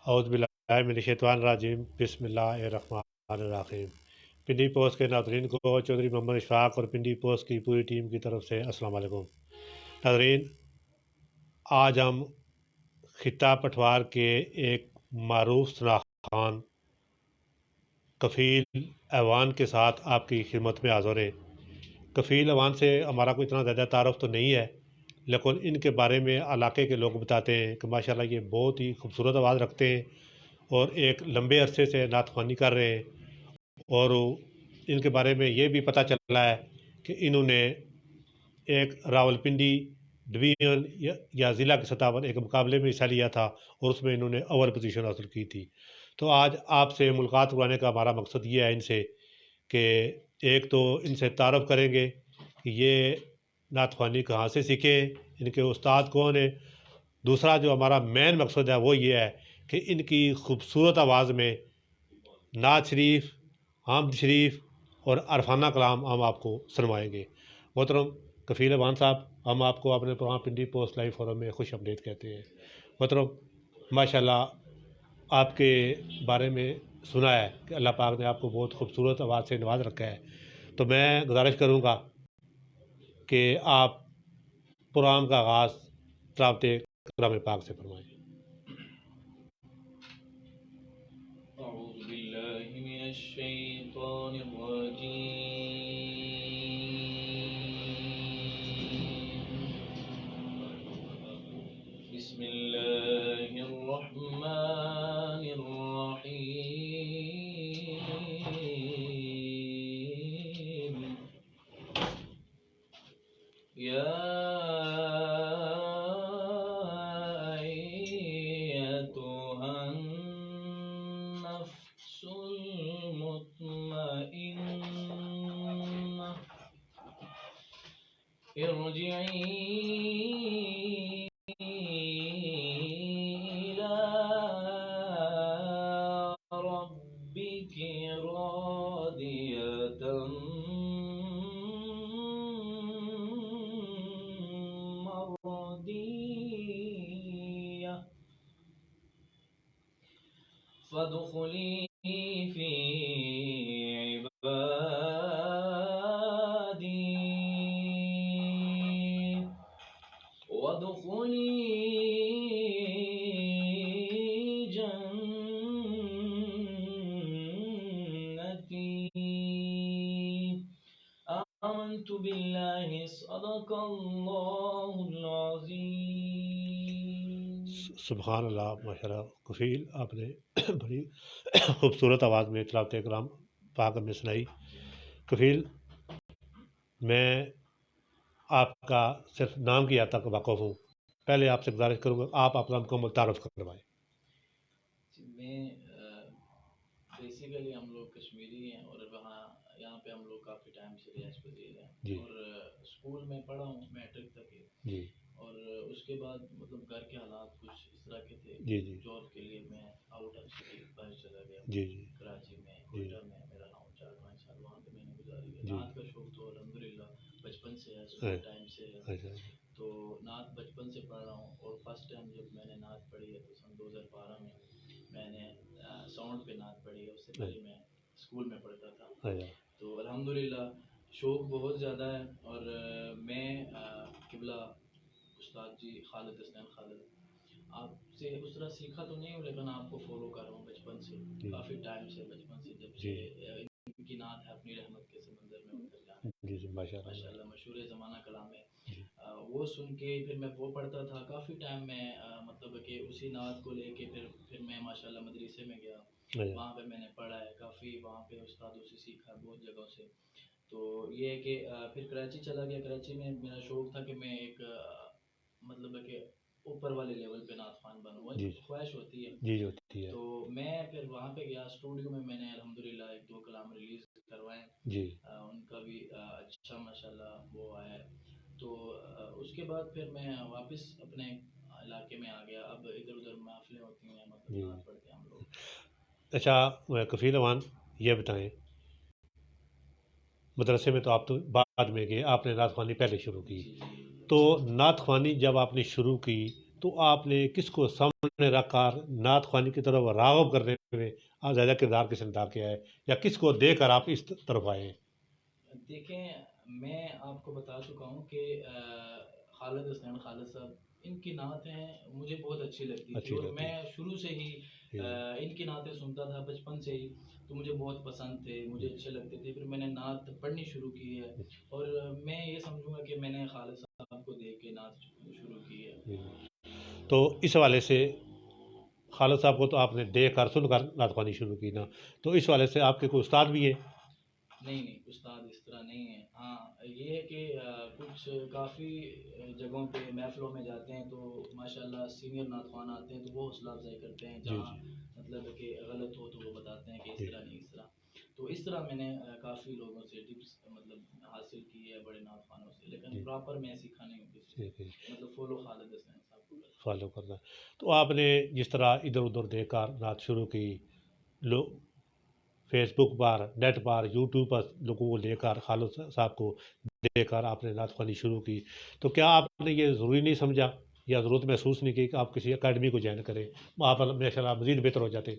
اعوذ باللہ من الشیطان الرجیم، بسم اللہ الرحمن الرحیم۔ پنڈی پوسٹ کے ناظرین کو چودھری محمد اشفاق اور پنڈی پوسٹ کی پوری ٹیم کی طرف سے السلام علیکم۔ ناظرین، آج ہم خطہ پٹوار کے ایک معروف شناخت خوان کفیل ایوان کے ساتھ آپ کی خدمت میں حاضر ہیں۔ کفیل ایوان سے ہمارا کوئی اتنا زیادہ تعارف تو نہیں ہے، لیکن ان کے بارے میں علاقے کے لوگ بتاتے ہیں کہ ماشاءاللہ یہ بہت ہی خوبصورت آواز رکھتے ہیں اور ایک لمبے عرصے سے نعت خوانی کر رہے ہیں، اور ان کے بارے میں یہ بھی پتہ چلا ہے کہ انہوں نے ایک راولپنڈی ڈویژن یا ضلع کی سطح پر ایک مقابلے میں حصہ لیا تھا اور اس میں انہوں نے اول پوزیشن حاصل کی تھی۔ تو آج آپ سے ملاقات کرانے کا ہمارا مقصد یہ ہے ان سے کہ ایک تو ان سے تعارف کریں گے کہ یہ نعت خوانی کہاں سے سیکھیں، ان کے استاد کون ہیں۔ دوسرا جو ہمارا مین مقصد ہے وہ یہ ہے کہ ان کی خوبصورت آواز میں نعت شریف، حمد شریف اور عرفانہ کلام ہم آپ کو سنوائیں گے۔ محترم کفیل ایوان صاحب، ہم آپ کو اپنے programme Pindi post live forum میں خوش آمدید کہتے ہیں۔ محترم، ماشاءاللہ آپ کے بارے میں سنا ہے کہ اللہ پاک نے آپ کو بہت خوبصورت آواز سے نواز رکھا ہے، تو میں گزارش کروں گا کہ آپ پروگرام کا آغاز تلاوت کلام پاک سے فرمائیں۔ أعوذ بالله من الشيطان الرجيم. بسم الله الرحمن الرحيم. يا أيتها النفس المطمئنة ارجعي إلى ربك راضية مرضية فادخلي في عبادي وادخلي جنتي. آمنت بالله صدق الله العظيم. سبحان اللہ، ماشاءاللہ کفیل، آپ نے بڑی خوبصورت آواز میں تلاوت کلام پاک میں سنائی۔ کفیل، میں آپ کا صرف نام کی حد تک واقف ہوں، پہلے آپ سے گزارش کروں گا آپ اپنا مکمل تعارف کروائیں۔ میں بیسیکلی ہم لوگ کشمیری ہیں اور وہاں یہاں پہ ہم لوگ کافی ٹائم سے رہائش پذیر ہیں جی اور اسکول میں پڑھا ہوں میٹرک تک ہی، جی اور اس کے بعد مطلب گھر کے حالات کچھ اس طرح کے تھے، جی جی جاب کے لیے میں آؤٹ آف سٹی باہر چلا گیا، جی جی کراچی میں جی کوئٹہ میں میرا 4-5 سال وہاں پہ میں نے گزاری ہے۔ جی نعت کا شوق تو الحمدللہ بچپن سے ہے، اسکول ٹائم سے ہے، اچھا تو نعت بچپن سے پڑھ رہا ہوں، اور فرسٹ ٹائم جب میں نے نعت پڑھی ہے تو سن 2012 میں نے ساؤنڈ پہ نعت پڑھی ہے، اس سے پہلے میں اسکول میں پڑھتا تھا، اچھا تو الحمدللہ شوق بہت زیادہ ہے۔ اور میں قبلہ استاد جی خالد حسنین خالد، آپ سے اس طرح سیکھا تو نہیں ہوں لیکن آپ کو فالو کر رہا ہوں بچپن سے، کافی ٹائم سے، بچپن سے جب سے ان کی نعت ہے اپنی رحمت کے سمندر میں اتر جانے، جی جی ماشاءاللہ مشہور زمانہ کلام ہے، جی وہ سن کے پھر میں وہ پڑھتا تھا کافی ٹائم میں، مطلب کہ اسی نعت کو لے کے پھر میں ماشاءاللہ مدرسے میں گیا، وہاں پہ میں نے پڑھا ہے کافی، وہاں پہ استادوں سے سیکھا بہت جگہوں سے۔ تو یہ ہے کہ پھر کراچی چلا گیا، کراچی میں میرا شوق تھا کہ میں ایک مطلب ہے کہ اوپر والے لیول پہ نعت خوان بنوں، خواہش ہوتی ہے جی ہوتی ہے، تو میں پھر وہاں پہ گیا اسٹوڈیو میں نے الحمدللہ 1-2 کلام ریلیز کروائے، جی ان کا بھی اچھا ماشاءاللہ وہ آیا ہے۔ تو اس کے بعد پھر میں واپس اپنے علاقے میں آ گیا، اب ادھر ادھر محفلیں ہوتی ہیں، مطلب نعت پڑھتے ہیں ہم لوگ۔ اچھا کفیل ایوان، یہ بتائیں مدرسے میں تو آپ تو بعد میں گئے، آپ نے نعت خوانی پہلے شروع کی، تو نعت خوانی جب آپ نے شروع کی تو آپ نے کس کو سامنے رکھ کر نعت خوانی کی طرف راغب کرنے میں زیادہ کردار کس نے ادا کیا ہے، یا کس کو دیکھ کر آپ اس طرف آئے ہیں؟ دیکھیں، میں آپ کو بتا چکا ہوں کہ خالد حسین خالد صاحب، ان کی نعتیں مجھے بہت اچھی لگتی تھی، اچھی اور لگتی میں ہے شروع سے ہی جی ان کی نعتیں سنتا تھا بچپن سے ہی، تو مجھے بہت پسند تھے، مجھے اچھے لگتے تھے. پھر میں نے نعت پڑھنی شروع کی ہے، اور میں یہ سمجھوں گا کہ میں نے خالد صاحب کو دیکھ کے نعت شروع کی ہے. جی. تو اس حوالے سے خالد صاحب کو تو آپ نے دیکھ کر سن کر نعت خوانی شروع کی نا، تو اس حوالے سے آپ کے کوئی استاد بھی ہیں؟ نہیں نہیں، استاد اس طرح نہیں ہے. ہاں یہ ہے کہ کچھ کافی جگہوں پہ محفلوں میں جاتے ہیں تو ماشاءاللہ سینئر نعت خوان آتے ہیں، تو وہ حوصلہ افزائی کرتے ہیں، جی جہاں جی مطلب کہ غلط ہو تو وہ بتاتے ہیں کہ اس جی طرح نہیں اس طرح. تو اس طرح میں نے کافی لوگوں سے ٹپس مطلب حاصل کی ہے، بڑے نعت خوانوں سے، لیکن جی پراپر میں سیکھا نہیں ہوں کسی جی سے. جی مطلب فالو خالد حسین صاحب کو کرتا فالو کرنا. تو آپ نے جس طرح ادھر ادھر دیکھ کر نعت شروع کی، لو فیس بک پر، نیٹ پر، یوٹیوب پر لوگوں کو لے کر خالد صاحب کو دے کر آپ نے نعت خوانی شروع کی، تو کیا آپ نے یہ ضروری نہیں سمجھا یا ضرورت محسوس نہیں کی کہ آپ کسی اکیڈمی کو جوائن کریں، وہاں پر ماشاء اللہ مزید بہتر ہو جاتے؟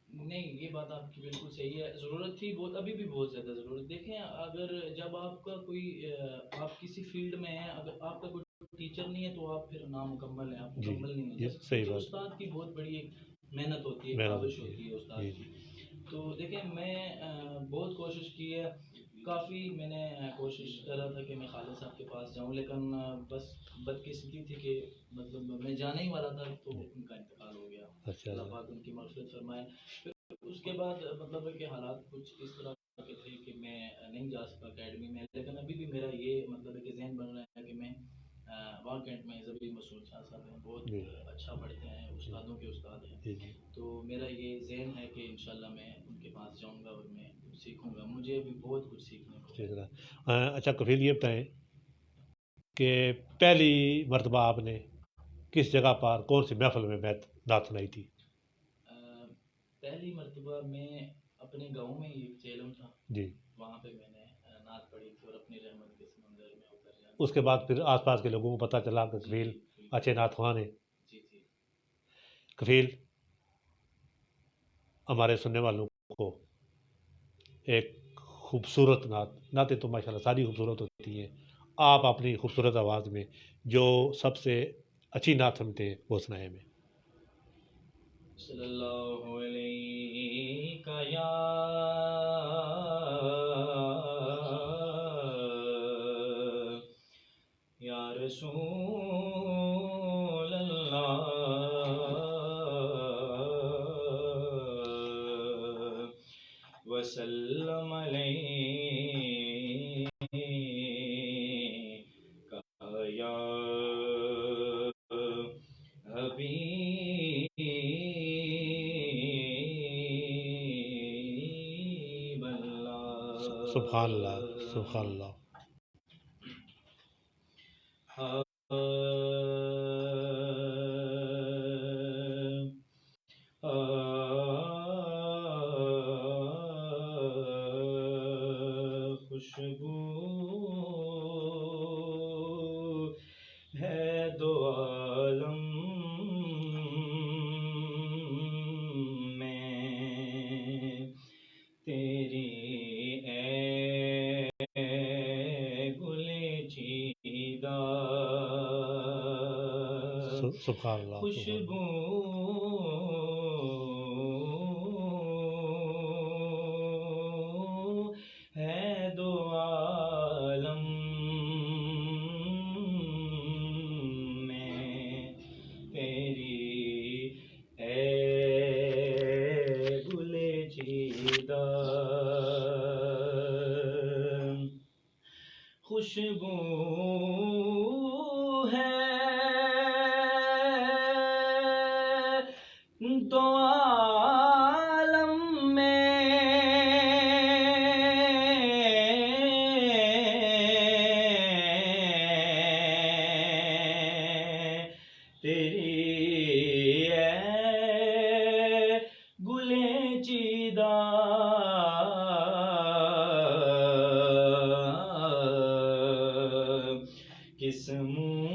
نہیں، یہ بات آپ کی بالکل صحیح ہے. ضرورت تھی بہت، ابھی بھی بہت زیادہ ضرورت. دیکھیں، اگر جب آپ کا کوئی آپ کسی فیلڈ میں ہیں، اگر آپ کا کوئی ٹیچر نہیں ہے تو آپ پھر نامکمل ہیں، آپ جی مکمل نہیں ہو یہ جیسے، صحیح کیونکہ بات، استاد کی بہت بڑی ایک محنت ہوتی ہے، ایک محنت کاوش ہوتی ہوتی ہے ہے. جی استاد کی. تو دیکھیں، میں بہت کوشش کی ہے، کافی میں نے کوشش کر رہا تھا کہ میں خالد صاحب کے پاس جاؤں، لیکن بس بدقسمتی تھی کہ مطلب میں جانے ہی والا تھا تو ان کا انتقال ہو گیا. اچھا اللہ پاک ان کی مغفرت فرمائے. پھر اس کے بعد مطلب ہے کہ حالات کچھ اس طرح کے تھے کہ میں نہیں جا سکا اکیڈمی میں، لیکن ابھی بھی میرا یہ مطلب ہے کہ ذہن بن رہا ہے کہ میں وہاں کینٹ میں زبی مسعود شاہ صاحب ہیں، بہت جی اچھا پڑھتے ہیں، جی استادوں کے استاد ہیں. جی جی تو میرا یہ ذہن ہے کہ انشاءاللہ میں ان کے پاس جاؤں گا اور میں سیکھوں گا. مجھے بھی بہت کچھ سیکھنے کو ہے. ٹھیک ہے. اچھا کفیل یہ بتائیں کہ پہلی مرتبہ آپ نے کس جگہ پر کون سی محفل میں نعت سنائی تھی؟ پہلی مرتبہ میں اپنے گاؤں میں ایک چیلم تھا، جی. وہاں پہ میں نے نعت پڑھی تھی، اور اپنی رحمت کے سمندر میں اتر جانا. اس کے بعد پھر آس پاس کے لوگوں کو پتہ چلا کہ جی کفیل جی بالکل. اچھے نعت خوان ہیں. جی جی. کفیل ہمارے سننے والوں کو ایک خوبصورت نعتیں تو ماشاء اللہ ساری خوبصورت ہوتی ہیں، آپ اپنی خوبصورت آواز میں جو سب سے اچھی نعت سنتے ہیں وہ سنائیں ہمیں. صلی اللہ علیہ یا رسول اللہ وسلم علیہ یا حبیب اللہ. سبحان اللہ سبحان اللہ. خوشبو ہے دو عالم میں تیری، اے گل چیدہ سبحان اللہ. خوشبو ہے دو عالم میں تیری، اے گل چیدہ خوشبو ہے دو عالم میں تیری، اے گل چیدہ کس منہ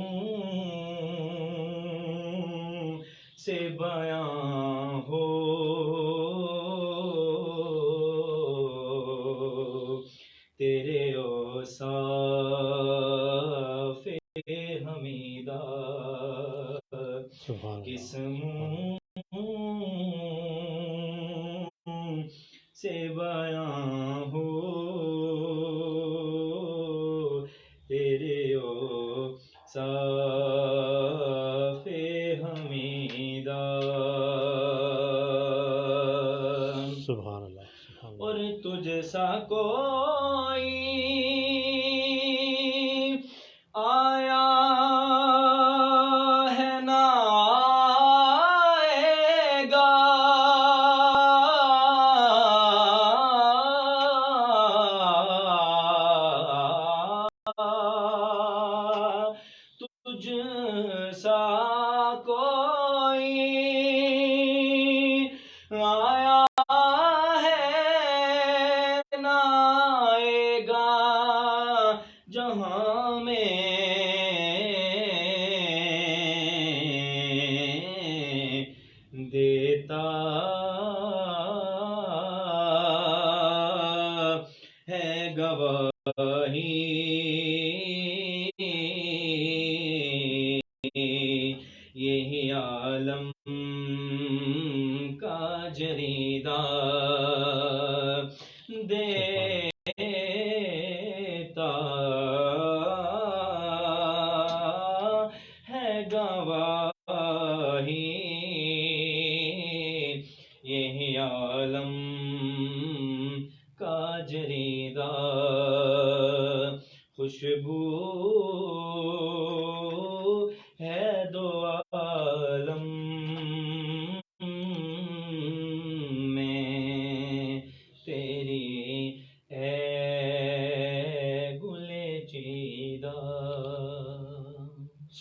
بیاں ہو تیرے اوصاف حمیدہ سبحان کس اللہ منہ سے بیاں ہو تیرے اوصاف حمیدہ سبحان اللہ سبحان اور اللہ تجھ سا کوئی آیا ہے نہ آئے گا تجھ سا کوئی آیا ہے نہ آئے گا جہاں میں دیتا ہے گواہی یہی عالم کا جریدہ دیتا ہے گواہی یہی عالم کا جریدہ خوشبو ہے دو عالم میں تیری اے گل چیدہ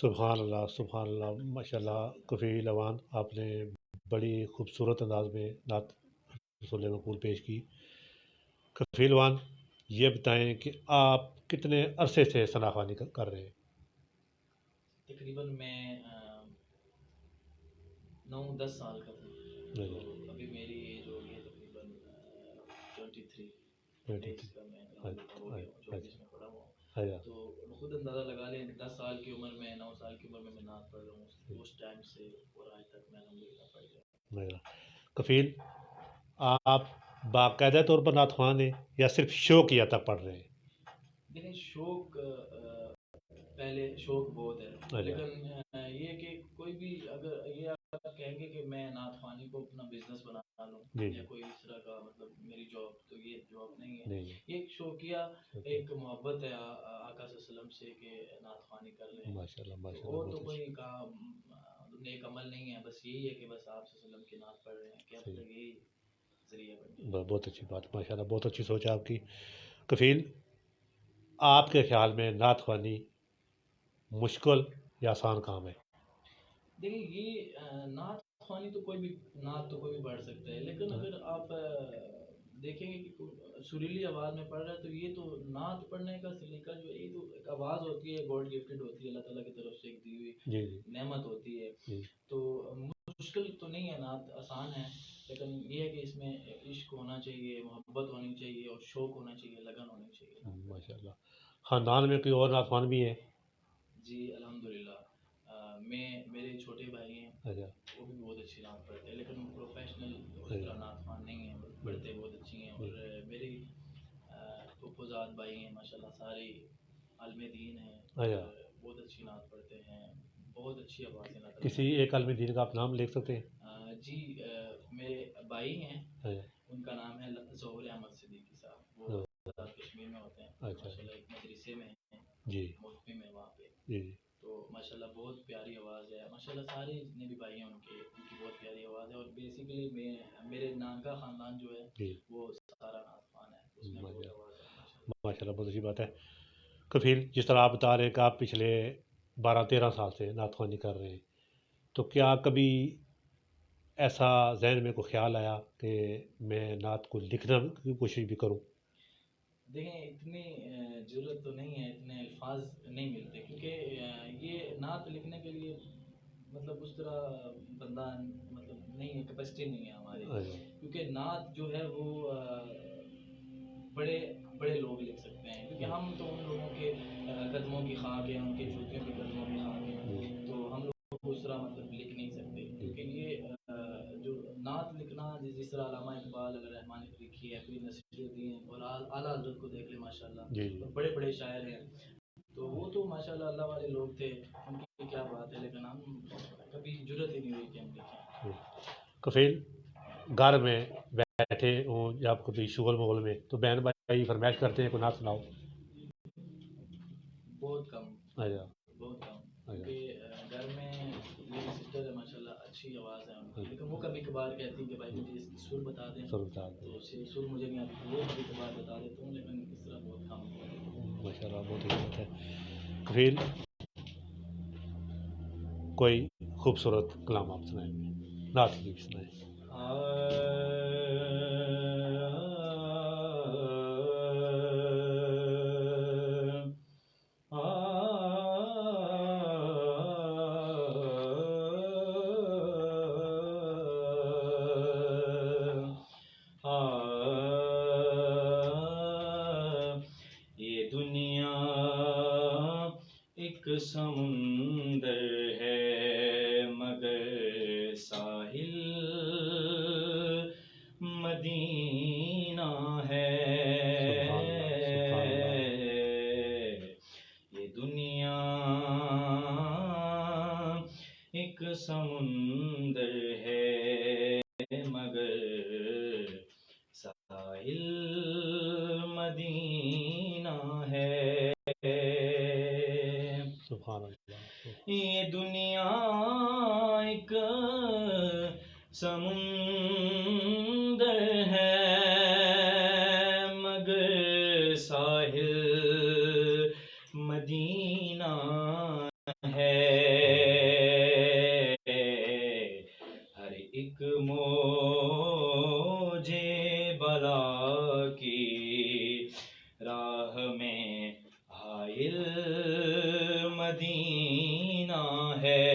سبحان اللہ سبحان اللہ ماشاء اللہ کفیل اوان آپ نے بڑی خوبصورت انداز میں نعت رسول مقبول پیش کی. کفیل اوان یہ بتائیں کہ آپ کتنے عرصے سے ثنا خوانی کر رہے ہیں؟ تقریباً میں 9-10 سال کا تھا تو ابھی میری ایج ہو گئی ہے تقریباً 23 کا میں ہو گیا 24 میں پڑھا ہوا تو خود اندازہ لگا لیں 10 سال کی عمر میں 9 سال کی عمر میں نعت پڑھ رہا ہوں اس ٹائم سے اور آج تک میں الحمدللہ پڑھ گیا. کفیل آپ باقاعدہ طور پر نعت خوان ہیں یا صرف شوقیہ تک پڑھ رہے ہیں؟ دیکھیں شوق پہلے شوق بہت ہے لیکن یہ کہ کوئی بھی اگر یہ آپ کہیں گے کہ میں نعت خوانی کو اپنا بزنس بنا لوں یا کوئی اس طرح کا مطلب میری جاب تو یہ جاب نہیں ہے یہ ایک شوقیہ ایک محبت ہے آقا صلی اللہ علیہ وسلم سے کہ نعت خوانی کر لیں اور تو کوئی کام نیک عمل نہیں ہے بس یہی ہے کہ بس آپ صلی اللہ علیہ وسلم کی نعت پڑھ رہے ہیں کیا مطلب یہی ذریعہ بن گیا. بہت اچھی بات ماشاء اللہ بہت اچھی سوچ ہے آپ کی. کفیل آپ کے خیال میں نعت خوانی مشکل یا آسان کام ہے؟ دیکھیں یہ نعت خوانی تو کوئی بھی نعت تو کوئی بھی پڑھ سکتا ہے لیکن اگر آپ دیکھیں گے کہ سریلی آواز میں پڑھ رہا ہے تو یہ تو نعت پڑھنے کا سلیقہ جو ہے یہ تو ایک آواز ہوتی ہے گاڈ گفٹڈ ہوتی ہے اللہ تعالیٰ کی طرف سے ایک دی ہوئی نعمت ہوتی ہے تو مشکل تو نہیں ہے نعت آسان ہے لیکن یہ ہے کہ اس میں عشق ہونا چاہیے محبت ہونی چاہیے اور شوق ہونا چاہیے لگن ہونی چاہیے. ماشاء اللہ. خاندان میں کوئی اور نعت خوان بھی ہے؟ جی الحمدللہ میرے چھوٹے بھائی ہیں وہ بھی بہت اچھی نعت پڑھتے ہیں لیکن پروفیشنل نعت خوان نہیں ہیں پڑھتے بہت اچھی ہیں اور میری پھوپھوزاد بھائی ہیں ماشاءاللہ سارے عالم دین ہیں بہت اچھی نعت پڑھتے ہیں بہت اچھی آواز ہے. کسی ایک عالم دین کا آپ نام لکھ سکتے ہیں؟ جی میرے بھائی ہیں ان کا نام ہے ظہور احمد صدیقی صاحب وہ کشمیر میں ہوتے ہیں ماشاءاللہ ایک مدرسے میں ہیں محکمے میں وہاں پہ تو ماشاءاللہ بہت پیاری آواز ہے ماشاءاللہ سارے جتنے بھی بھائی ہیں ان کی بہت پیاری آواز ہے اور بیسیکلی میرے نانکا خاندان جو ہے وہ سارا نعت خوان ہے اس میں بہت آواز ہے ماشاءاللہ بہت اچھی بات ہے. کفیل جس طرح آپ بتا رہے ہیں کہ آپ پچھلے 12-13 سال سے نعت خوانی کر رہے ہیں تو کیا کبھی ایسا ذہن میں کوئی خیال آیا کہ میں نعت کو لکھنا کی کوشش بھی کروں؟ دیکھیں اتنی ضرورت تو نہیں ہے اتنے الفاظ نہیں ملتے کیونکہ یہ نعت لکھنے کے لیے مطلب اس طرح بندہ مطلب نہیں ہے، کیپیسٹی نہیں ہے ہماری، اچھا کیونکہ نعت جو ہے وہ بڑے بڑے لوگ لکھ سکتے ہیں، کیونکہ ہم تو ان لوگوں کے قدموں کی خاک ہیں، ان کے جوتیوں کے قدموں کی خاک ہیں، تو ہم لوگ اس طرح مطلب لکھ نہیں سکتے، لیکن یہ جو نعت لکھنا جس طرح علامہ اقبال اگر رحمٰن نے لکھی ہے، پھر نصیر الدین اور اعلیٰ حضرت کو دیکھ لیں ماشاء اللہ، جی اور بڑے بڑے شاعر ہیں، تو وہ تو ماشاء اللہ اللہ والے لوگ تھے، ان کی کیا بات ہے، لیکن ہم کبھی جرت ہی نہیں ہوئی کہ ہم لکھیں۔ کفیل گھر میں بیٹھے ہوں یا آپ کبھی شغل مغل میں تو بہن بھائی فرمائش کرتے ہیں کوئی نعت سناؤ؟ بہت کم، اچھا بہت کم، کیونکہ گھر میں میری سسٹر ہے ماشاء اللہ، اچھی آواز ہے ان کی، لیکن وہ کبھی کبھار کہتی ہے کہ بھائی مجھے اس کی سر بتا دیں، تو سر مجھے نہیں آتی، وہ کبھی کبھار بتا دیتا ہوں، لیکن اس طرح بہت کم۔ ماشاء اللہ بہت اچھی بات ہے۔ کفیل کوئی خوبصورت کلام آپ سنائیں، نعت کی سنائیں۔ یہ دنیا ایک سمندر ہے مگر ساحل مدینہ ہے، یہ دنیا ایک سمندر ہے مگر ساحل مدینہ ہے، سبحان اللہ۔ یہ دنیا ایک سمندر ہے مگر ساحل مدینہ ہے، ہر ایک موج بلا کی راہ میں حائل مدینہ ہے،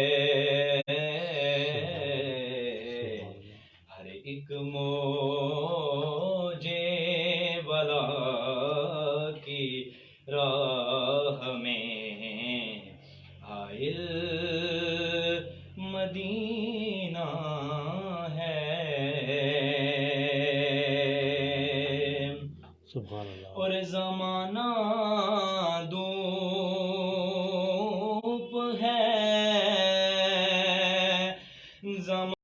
ہر ایک موج بلا کی راہ میں حائل مدینہ ہے، سبحان اللہ۔ اور زمانہ دھوپ ہے، زمانہ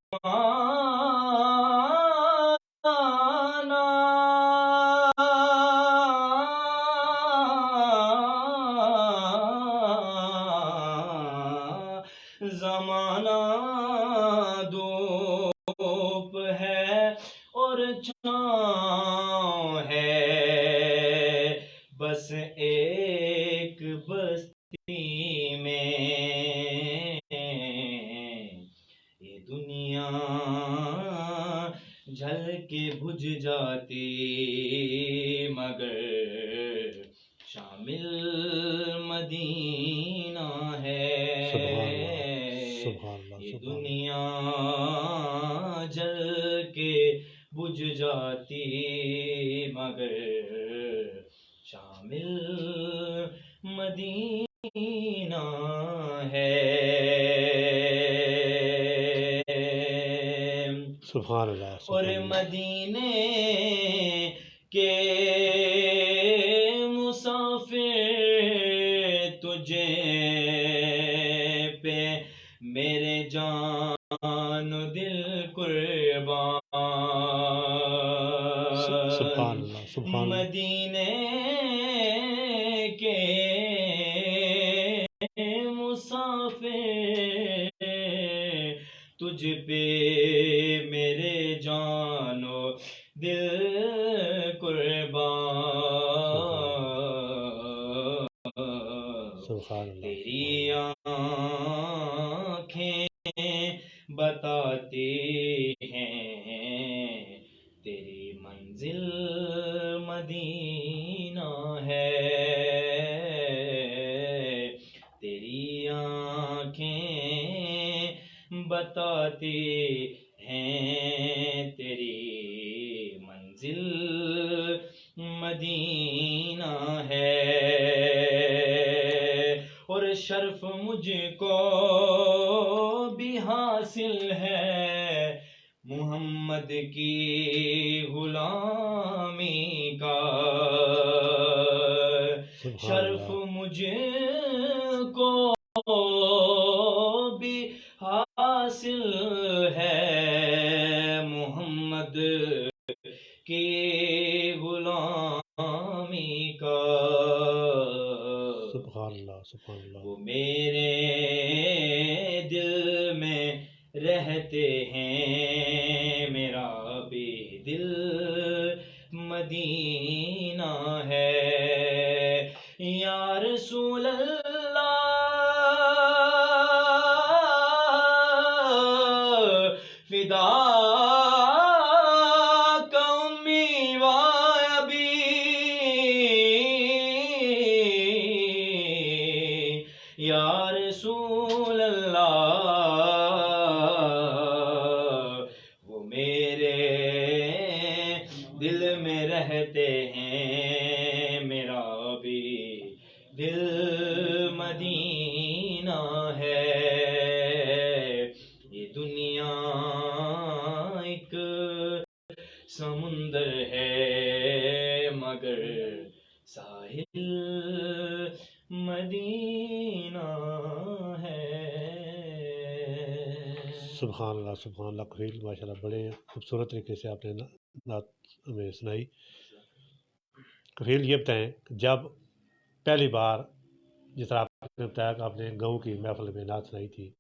زمانہ دھوپ ہے اور چھاؤں ہے، بس ایک بستی میں، یہ دنیا جل کے بجھ جاتی مگر شامل مدینہ ہے، یہ دنیا جل کے بجھ جاتی مگر شامل مدینہ ہے، سبحان اللہ۔ اور مدینے کے مسافر تجھے پہ میرے جان و دل قربان، سبحان اللہ، سبحان اللہ۔ مدینے کے مسافر تجھ پہ میرے جان و دل قربان، سبحان اللہ۔ تیری آنکھیں بتاتی ہیں تیری منزل مدینہ ہے، تیری آنکھیں آتی ہیں تیری منزل مدینہ ہے، اور شرف مجھ کو بھی حاصل ہے محمد کی غلامی کا، شرف مجھ کو بھی حاصل ہے محمد کی غلامی کا، سبحان اللہ سبحان اللہ. وہ میرے دل میں رہتے ہیں، میرا بھی دل مدینہ ہے، یا رسول اللہ فداک امی و ابی، یا رسول اللہ وہ میرے دل میں رہتے ہیں، میرا بھی دل مدینہ ہے، یہ دنیا ایک سمندر ہے مگر ساحل مدینہ ہے. سبحان اللہ سبحان اللہ. کفیل ماشاء اللہ بڑے خوبصورت طریقے سے آپ نے نعت ہمیں سنائی. کفیل یہ بتائیں کہ جب پہلی بار جس طرح آپ نے بتایا کہ آپ نے گاؤں کی محفل میں نعت سنائی تھی،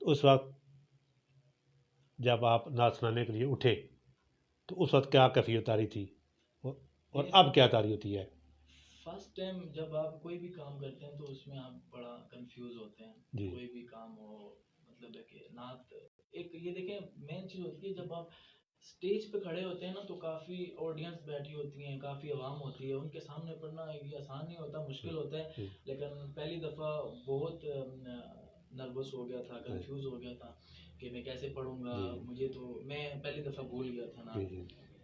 تو اس وقت جب آپ نعت سنانے کے لیے اٹھے تو اس وقت کیا کیفیت آ رہی تھی اور اب کیا تاری ہوتی ہے؟ فرسٹ ٹائم جب آپ کوئی بھی کام کرتے ہیں تو اس میں آپ بڑا کنفیوز ہوتے ہیں. جی. کوئی بھی کام ہو، مطلب ہے کہ نعت ایک یہ دیکھیں مین چیز ہوتی ہے، جب آپ اسٹیج پہ کھڑے ہوتے ہیں نا تو کافی آڈینس بیٹھی ہوتی ہیں، کافی عوام ہوتی ہے، ان کے سامنے پڑھنا یہ آسان نہیں ہوتا، مشکل ہوتا ہے. لیکن پہلی دفعہ بہت نروس ہو گیا تھا، کنفیوز ہو گیا تھا کہ میں کیسے پڑھوں گا. مجھے تو میں پہلی دفعہ بھول گیا تھا نا،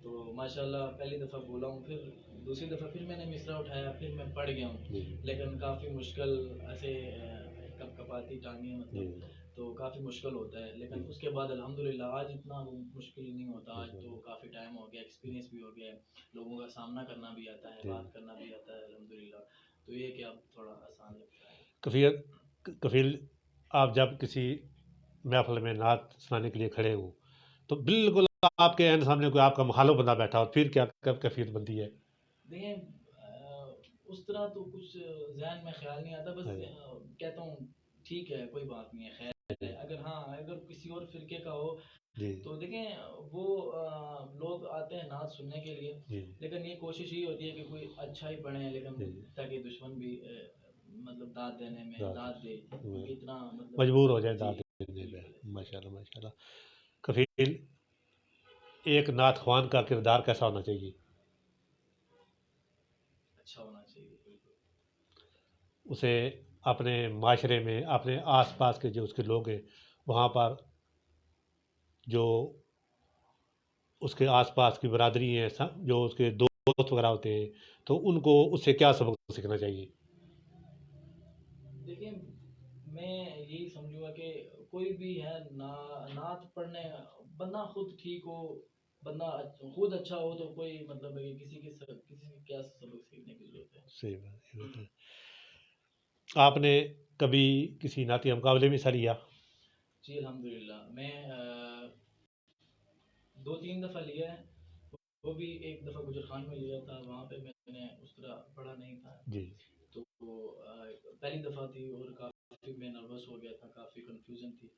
تو ماشاءاللہ پہلی دفعہ بولا ہوں، پھر دوسری دفعہ پھر میں نے مصرع اٹھایا، پھر میں پڑھ گیا ہوں. لیکن کافی مشکل ایسے کپ کپاتی ٹانگیں مطلب تو کافی مشکل ہوتا ہے. لیکن اس کے بعد الحمدللہ آج اتنا مشکل نہیں ہوتا. آج تو کافی ٹائم ہو گیا، ایکسپیرینس بھی ہو گیا ہے، لوگوں کا سامنا کرنا بھی آتا ہے، بات کرنا بھی آتا ہے الحمدللہ. تو یہ کہ اب تھوڑا آسان لگتا ہے. کفیل آپ جب کسی محفل میں نعت سنانے کے لیے کھڑے ہوں تو بالکل آپ کے عین سامنے کوئی آپ کا مخالف بندہ بیٹھا ہو، پھر کیا کیفیت بنتی ہے؟ دیکھیں اس طرح تو کچھ ذہن میں خیال نہیں آتا، بس کہتا ہوں ٹھیک ہے کوئی بات نہیں ہے، خیر ہے. اگر کسی اور فرقے کا ہو تو دیکھیں وہ لوگ آتے ہیں نعت سننے کے لیے، لیکن یہ کوشش ہی ہوتی ہے کہ کوئی اچھا ہی پڑھے، لیکن تاکہ دشمن بھی مطلب داد دینے میں داد دے، اتنا مطلب مجبور ہو جائے داد دینے میں. ماشاءاللہ ماشاءاللہ. کفیل ایک نعت خوان کا کردار کیسا ہونا چاہیے؟ اچھا ہونا چاہیے. اسے اپنے معاشرے میں، اپنے آس پاس کے جو اس کے لوگ ہیں وہاں پر جو اس کے آس پاس کی برادری ہیں، جو اس کے دوست وغیرہ ہوتے ہیں، تو ان کو اس سے کیا سبق سیکھنا چاہیے؟ دیکھیں میں یہی سمجھوں گا کہ کوئی بھی ہے نعت پڑھنے، بندہ خود ٹھیک ہو، بندہ خود اچھا ہو تو کوئی مطلب ہے کہ کسی کی کیا سبق سیکھنے کی ضرورت ہے. صحیح بات ہے. آپ نے کبھی کسی نعتیہ مقابلے میں حصہ لیا؟ جی الحمدللہ میں 2-3 دفعہ لیا ہے. وہ بھی ایک دفعہ گجر خان میں لیا تھا، وہاں پہ میں نے اس طرح پڑھا نہیں تھا. جی. تو پہلی دفعہ تھی اور کافی میں نروس ہو گیا تھا، کافی کنفیوژن تھی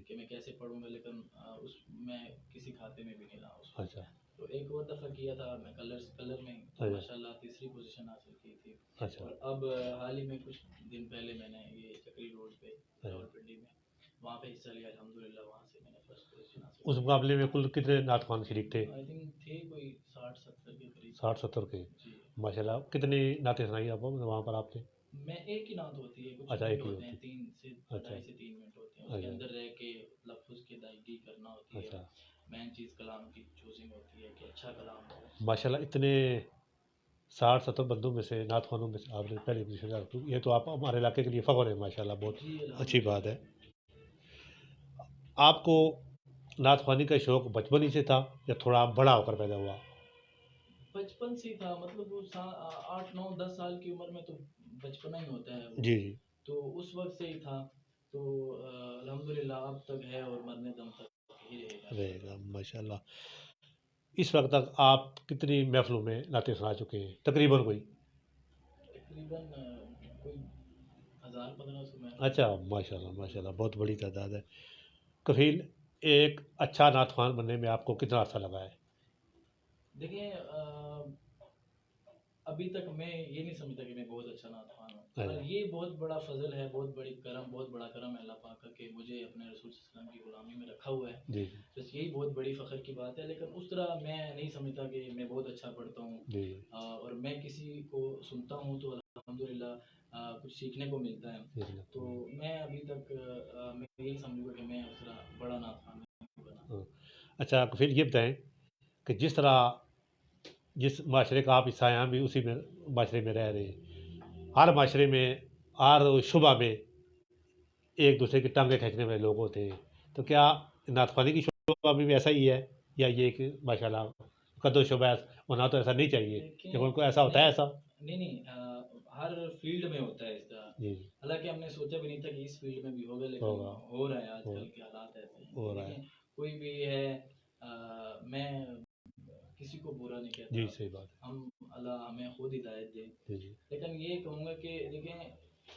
کہ میں کیسے پڑھوں گا، لیکن اس میں کسی کھاتے میں بھی نہیں رہا اس وقت. تو ایک اور دفعہ کیا تھا میں کلر میں، تو ماشاءاللہ تیسری پوزیشن حاصل کی تھی. اور اب حال ہی میں کچھ دن پہلے میں نے یہ چکری روڈ پہ راولپنڈی میں وہاں پہ حصہ لیا الحمدللہ، وہاں سے میں نے فرسٹ پوزیشن حاصل کی. اس مقابلے میں کل کتنے نعت خوان شریک تھے؟ آئی تھنک تھے کوئی 60-70 کے قریب. 60-70 کے. جی ماشاءاللہ. کتنی نعتیں سنائی آپ وہاں پر آپ نے؟ میں ایک ہی نعت ہوتی ہے، کچھ اچھا ایک ہی ہوتے ہیں ہوتی 2.5 سے 3 منٹ ہوتے ہیں، اس کے اندر رہ کے تحفظ کی ادائیگی کرنا ہوتی ہے. اچھا مین چیز کلام کی چوزنگ ہوتی ہے کہ اچھا کلام ہو. ماشاء اللہ اتنے 60-70 بندوں میں سے نعت خوانوں میں سے آپ نے پہلی پوزیشن رکھی. یہ تو آپ ہمارے علاقے کے لیے فخر ہے ماشاء اللہ, بہت جی اچھی الحمدللہ. بات ہے. آپ کو نعت خوانی کا شوق بچپن ہی سے تھا یا تھوڑا بڑا ہو کر پیدا ہوا؟ بچپن سے تھا, مطلب وہ 8 9 10 سال کی عمر میں تو بچپنا ہی ہوتا ہے وہ, جی جی تو اس وقت سے ہی تھا. تو الحمدللہ اب تک ہے اور مرنے دم تک ہی رہے گا. رہے گا ماشاء اللہ. اس وقت تک آپ کتنی محفلوں میں نعتیں سنا چکے ہیں تقریباً کوئی؟ تقریباً کوئی 1000 1500 میں. اچھا ماشاء اللہ بہت بڑی تعداد ہے. کفیل ایک اچھا نعت خوان بننے میں آپ کو کتنا عرصہ لگا ہے؟ دیکھیں ابھی تک میں یہ نہیں سمجھتا کہ میں بہت اچھا نعت خوان ہوں, اور یہ بہت بڑا فضل ہے, بہت بڑا کرم ہے اللہ پاک کا کہ مجھے اپنے رسول صلی اللہ علیہ وسلم کی غلامی میں رکھا ہوا ہے. جی بس یہی بہت بڑی فخر کی بات ہے, لیکن اس طرح میں نہیں سمجھتا کہ میں بہت اچھا پڑھتا ہوں. جی اور میں کسی کو سنتا ہوں تو الحمدللہ کچھ سیکھنے کو ملتا ہے. تو میں ابھی تک میں یہی سمجھوں گا کہ میں اس طرح بڑا نعت خوان نہیں بنا. اچھا پھر یہ بتائیں کہ جس طرح جس معاشرے کا آپ حصہ ہیں بھی اسی میں معاشرے میں رہ رہے ہیں, ہر معاشرے میں ہر شعبہ میں ایک دوسرے کی ٹانگیں کھینچنے والے لوگ ہوتے ہیں, تو کیا نعت خوانی کی شعبہ میں بھی ایسا ہی ہے یا یہ کہ ماشاء اللہ کا دو شعبہ ہونا تو ایسا نہیں چاہیے, لیکن ان کو ایسا ہوتا ہے ایسا؟ نہیں ہر فیلڈ میں ہوتا ہے اس طرح. جی حالانکہ ہم نے سوچا بھی نہیں تھا کہ اس فیلڈ میں بھی ہوگا, لیکن ہو رہا ہے. آج کل کے حالات ایسے ہیں. ہو رہا ہے. کوئی بھی ہے, میں کسی کو برا نہیں کہتا. جی صحیح بات ہے. ہم اللہ ہمیں خود ہدایت دے. جی لیکن یہ کہوں گا کہ دیکھیں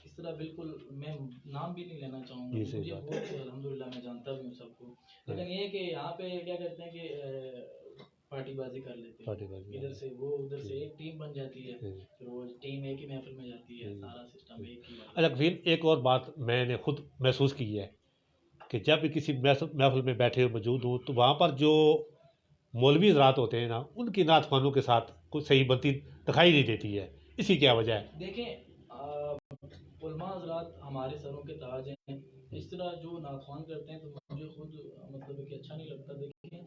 اس طرح بالکل میں نام بھی نہیں لینا چاہوں گا, جی صحیح مجھے بات بہت الحمدللہ میں جانتا بھی ہوں سب کو. لیکن یہ کہ یہاں پہ کیا کرتے ہیں کہ پارٹی بازی کر لیتے ہیں, ادھر سے وہ ادھر سے ایک ٹیم بن جاتی ہے, پھر وہ ٹیم ایک ہی محفل میں جاتی ہے, سارا سسٹم ایک ہی. اچھا پھر ایک اور بات میں نے خود محسوس کی ہے کہ جب بھی کسی محفل میں بیٹھے موجود ہوں تو وہاں پر جو مولوی حضرات ہوتے ہیں نا, ان کی نعت خوانوں کے ساتھ کچھ صحیح بنتی دکھائی نہیں دیتی ہے. اسی کیا وجہ ہے؟ دیکھیں علماء حضرات ہمارے سروں کے تاج ہیں. اس طرح جو نعت خوان کرتے ہیں تو مجھے خود مطلب کہ اچھا نہیں لگتا. دیکھیں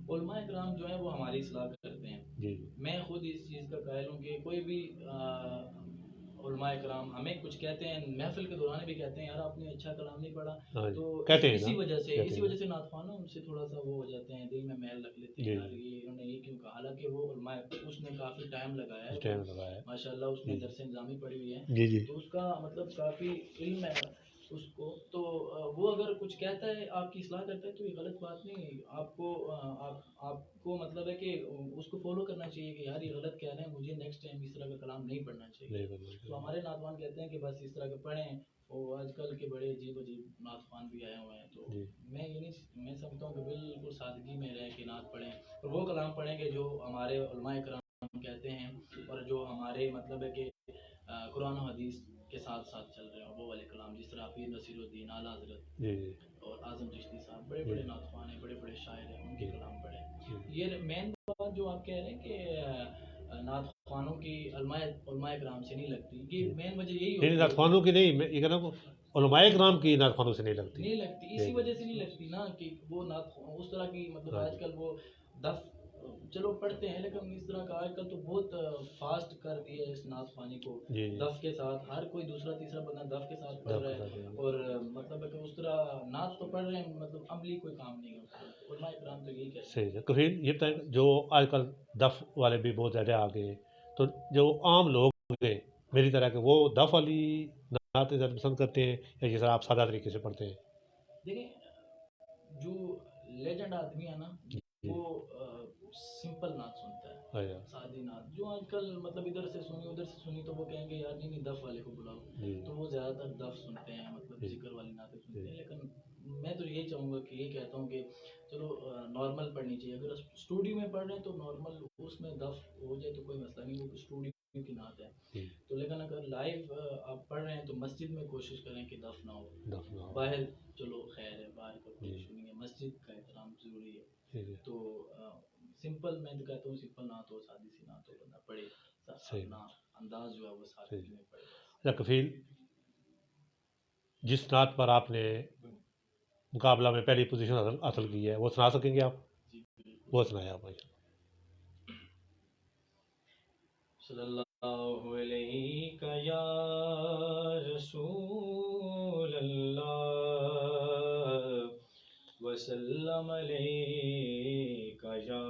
علماء کرام جو ہیں وہ ہماری اصلاح کرتے ہیں. میں خود اس چیز کا قائل ہوں کہ کوئی بھی علماء کرام ہمیں کچھ کہتے ہیں, محفل کے دوران بھی کہتے ہیں یار آپ نے اچھا کلام نہیں پڑھا, تو اسی وجہ سے نعت خوان ان سے تھوڑا سا وہ ہو جاتے ہیں, دل میں میل رکھ لیتے ہیں یار یہ انہوں نے یہ کیوں کہا. حالانکہ وہ علماء اس نے کافی ٹائم لگایا ہے ماشاء اللہ, اس نے درس نظامی پڑھی ہوئی ہے, تو اس کا مطلب کافی علم ہے اس کو. تو وہ اگر کچھ کہتا ہے آپ کی اصلاح کرتا ہے تو یہ غلط بات نہیں. آپ کو مطلب ہے کہ اس کو فالو کرنا چاہیے کہ یار یہ غلط کہہ رہے ہیں, مجھے نیکسٹ ٹائم اس طرح کا کلام نہیں پڑھنا چاہیے. تو ہمارے نعت خوان کہتے ہیں کہ بس اس طرح کے پڑھیں. اور آج کل کے بڑے عجیب نعت خوان بھی آئے ہوئے ہیں, تو میں یہ نہیں میں سمجھتا ہوں کہ بالکل سادگی میں رہ کے نعت پڑھیں, اور وہ کلام پڑھیں کہ جو ہمارے علماء کرام کہتے ہیں, اور جو ہمارے مطلب ہے کہ قرآن و حدیث کے ساتھ ساتھ چل رہے ہیں, وہ والے کلام. جس طرح پیر نصیر الدین اعلیٰ حضرت اور اعظم چشتی صاحب بڑے بڑے نعت خوان ہیں, بڑے بڑے شاعر ہیں, ان کے کلام پڑھیں. یہ مین بات جو آپ کہہ رہے ہیں کہ نعت خوانوں کی علماء کرام سے نہیں لگتی, یہ مین وجہ یہی ہوتی ہے. نعت خوانوں کی نہیں, میں یہ کہہ رہا ہوں علماء کرام کی نعت خوانوں سے نہیں لگتی. اسی وجہ سے نہیں لگتی نا کہ وہ نعت اس طرح کی مطلب آج کل وہ دف چلو پڑھتے ہیں, لیکن اس طرح کا آج کل تو بہت فاسٹ کر دیا ہے اس نعت خوانی کو. دف کے ساتھ ہر کوئی دوسرا تیسرا بندہ دف کے ساتھ پڑھ رہا ہے, اور مطلب ہے کہ اس طرح نعت تو پڑھ رہے ہیں, مطلب عملی کوئی کام نہیں ہوتا. علماء کرام تو یہی کہتے ہیں. صحیح. یہ بتائیں جو آج کل دف والے بھی بہت زیادہ آ گئے ہیں, تو جو عام لوگ ہیں میری طرح کے, وہ دف والی نعت زیادہ پسند کرتے ہیں یا جس طرح آپ سادہ طریقے سے پڑھتے ہیں؟ دیکھیں جو لیجنڈ آدمی ہے نا, وہ سمپل نعت سنتا ہے, سادی نعت. جو آج کل مطلب ادھر سے سنی تو وہ کہیں گے یار نہیں دف والے کو بلاؤ, تو وہ زیادہ تر دف سنتے ہیں, مطلب ذکر والی نعتیں سنتے ہیں. لیکن میں تو یہی چاہوں گا کہ یہ کہتا ہوں کہ چلو نارمل پڑھنی چاہیے. اگر اسٹوڈیو میں پڑھ رہے ہیں تو نارمل اس میں دف ہو جائے تو کوئی مسئلہ نہیں, وہ اسٹوڈیو کی نعت ہے. تو لیکن اگر لائیو آپ پڑھ رہے ہیں تو مسجد میں کوشش کریں کہ دف نہ ہو. باہر چلو خیر ہے, باہر کا کوئی ایشو نہیں ہے, مسجد کا احترام ضروری ہے. تو سمپل میں جو کہتا ہوں سمپل نعت ہو, سادی سی نعت ہو, بندہ پڑھے, اپنا انداز جو ہے وہ سادگی میں پڑھے. کفیل جس نعت پر آپ نے مقابلہ میں پہلی پوزیشن حاصل کی ہے، وہ سنا سکیں گے آپ؟ جی بالکل. وہ سنایا آپ بھائی. صلی اللہ علیہ یا رسول اللہ وسلم علیہ یا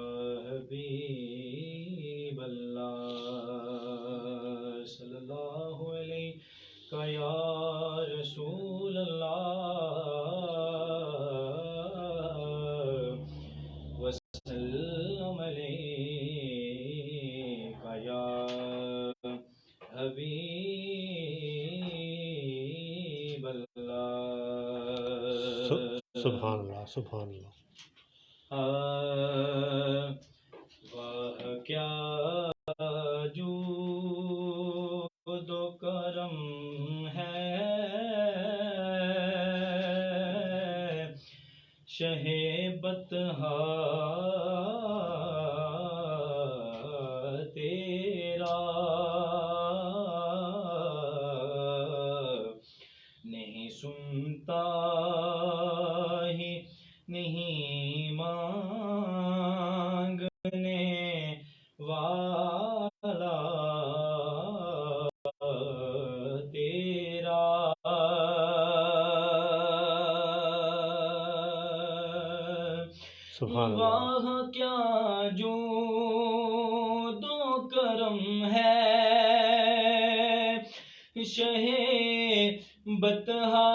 حبیب اللہ صلی اللہ علیہ یا رسول اللہ وسلم علیہ یا حبیب اللہ. سبحان اللہ سبحان اللہ. واہ کیا جود و کرم ہے شہ بطحا تیرا نہیں سنتا ہی نہیں مانگنے والا تیرا سبحان اللہ. واہ کیا جود و کرم ہے شہ بطحا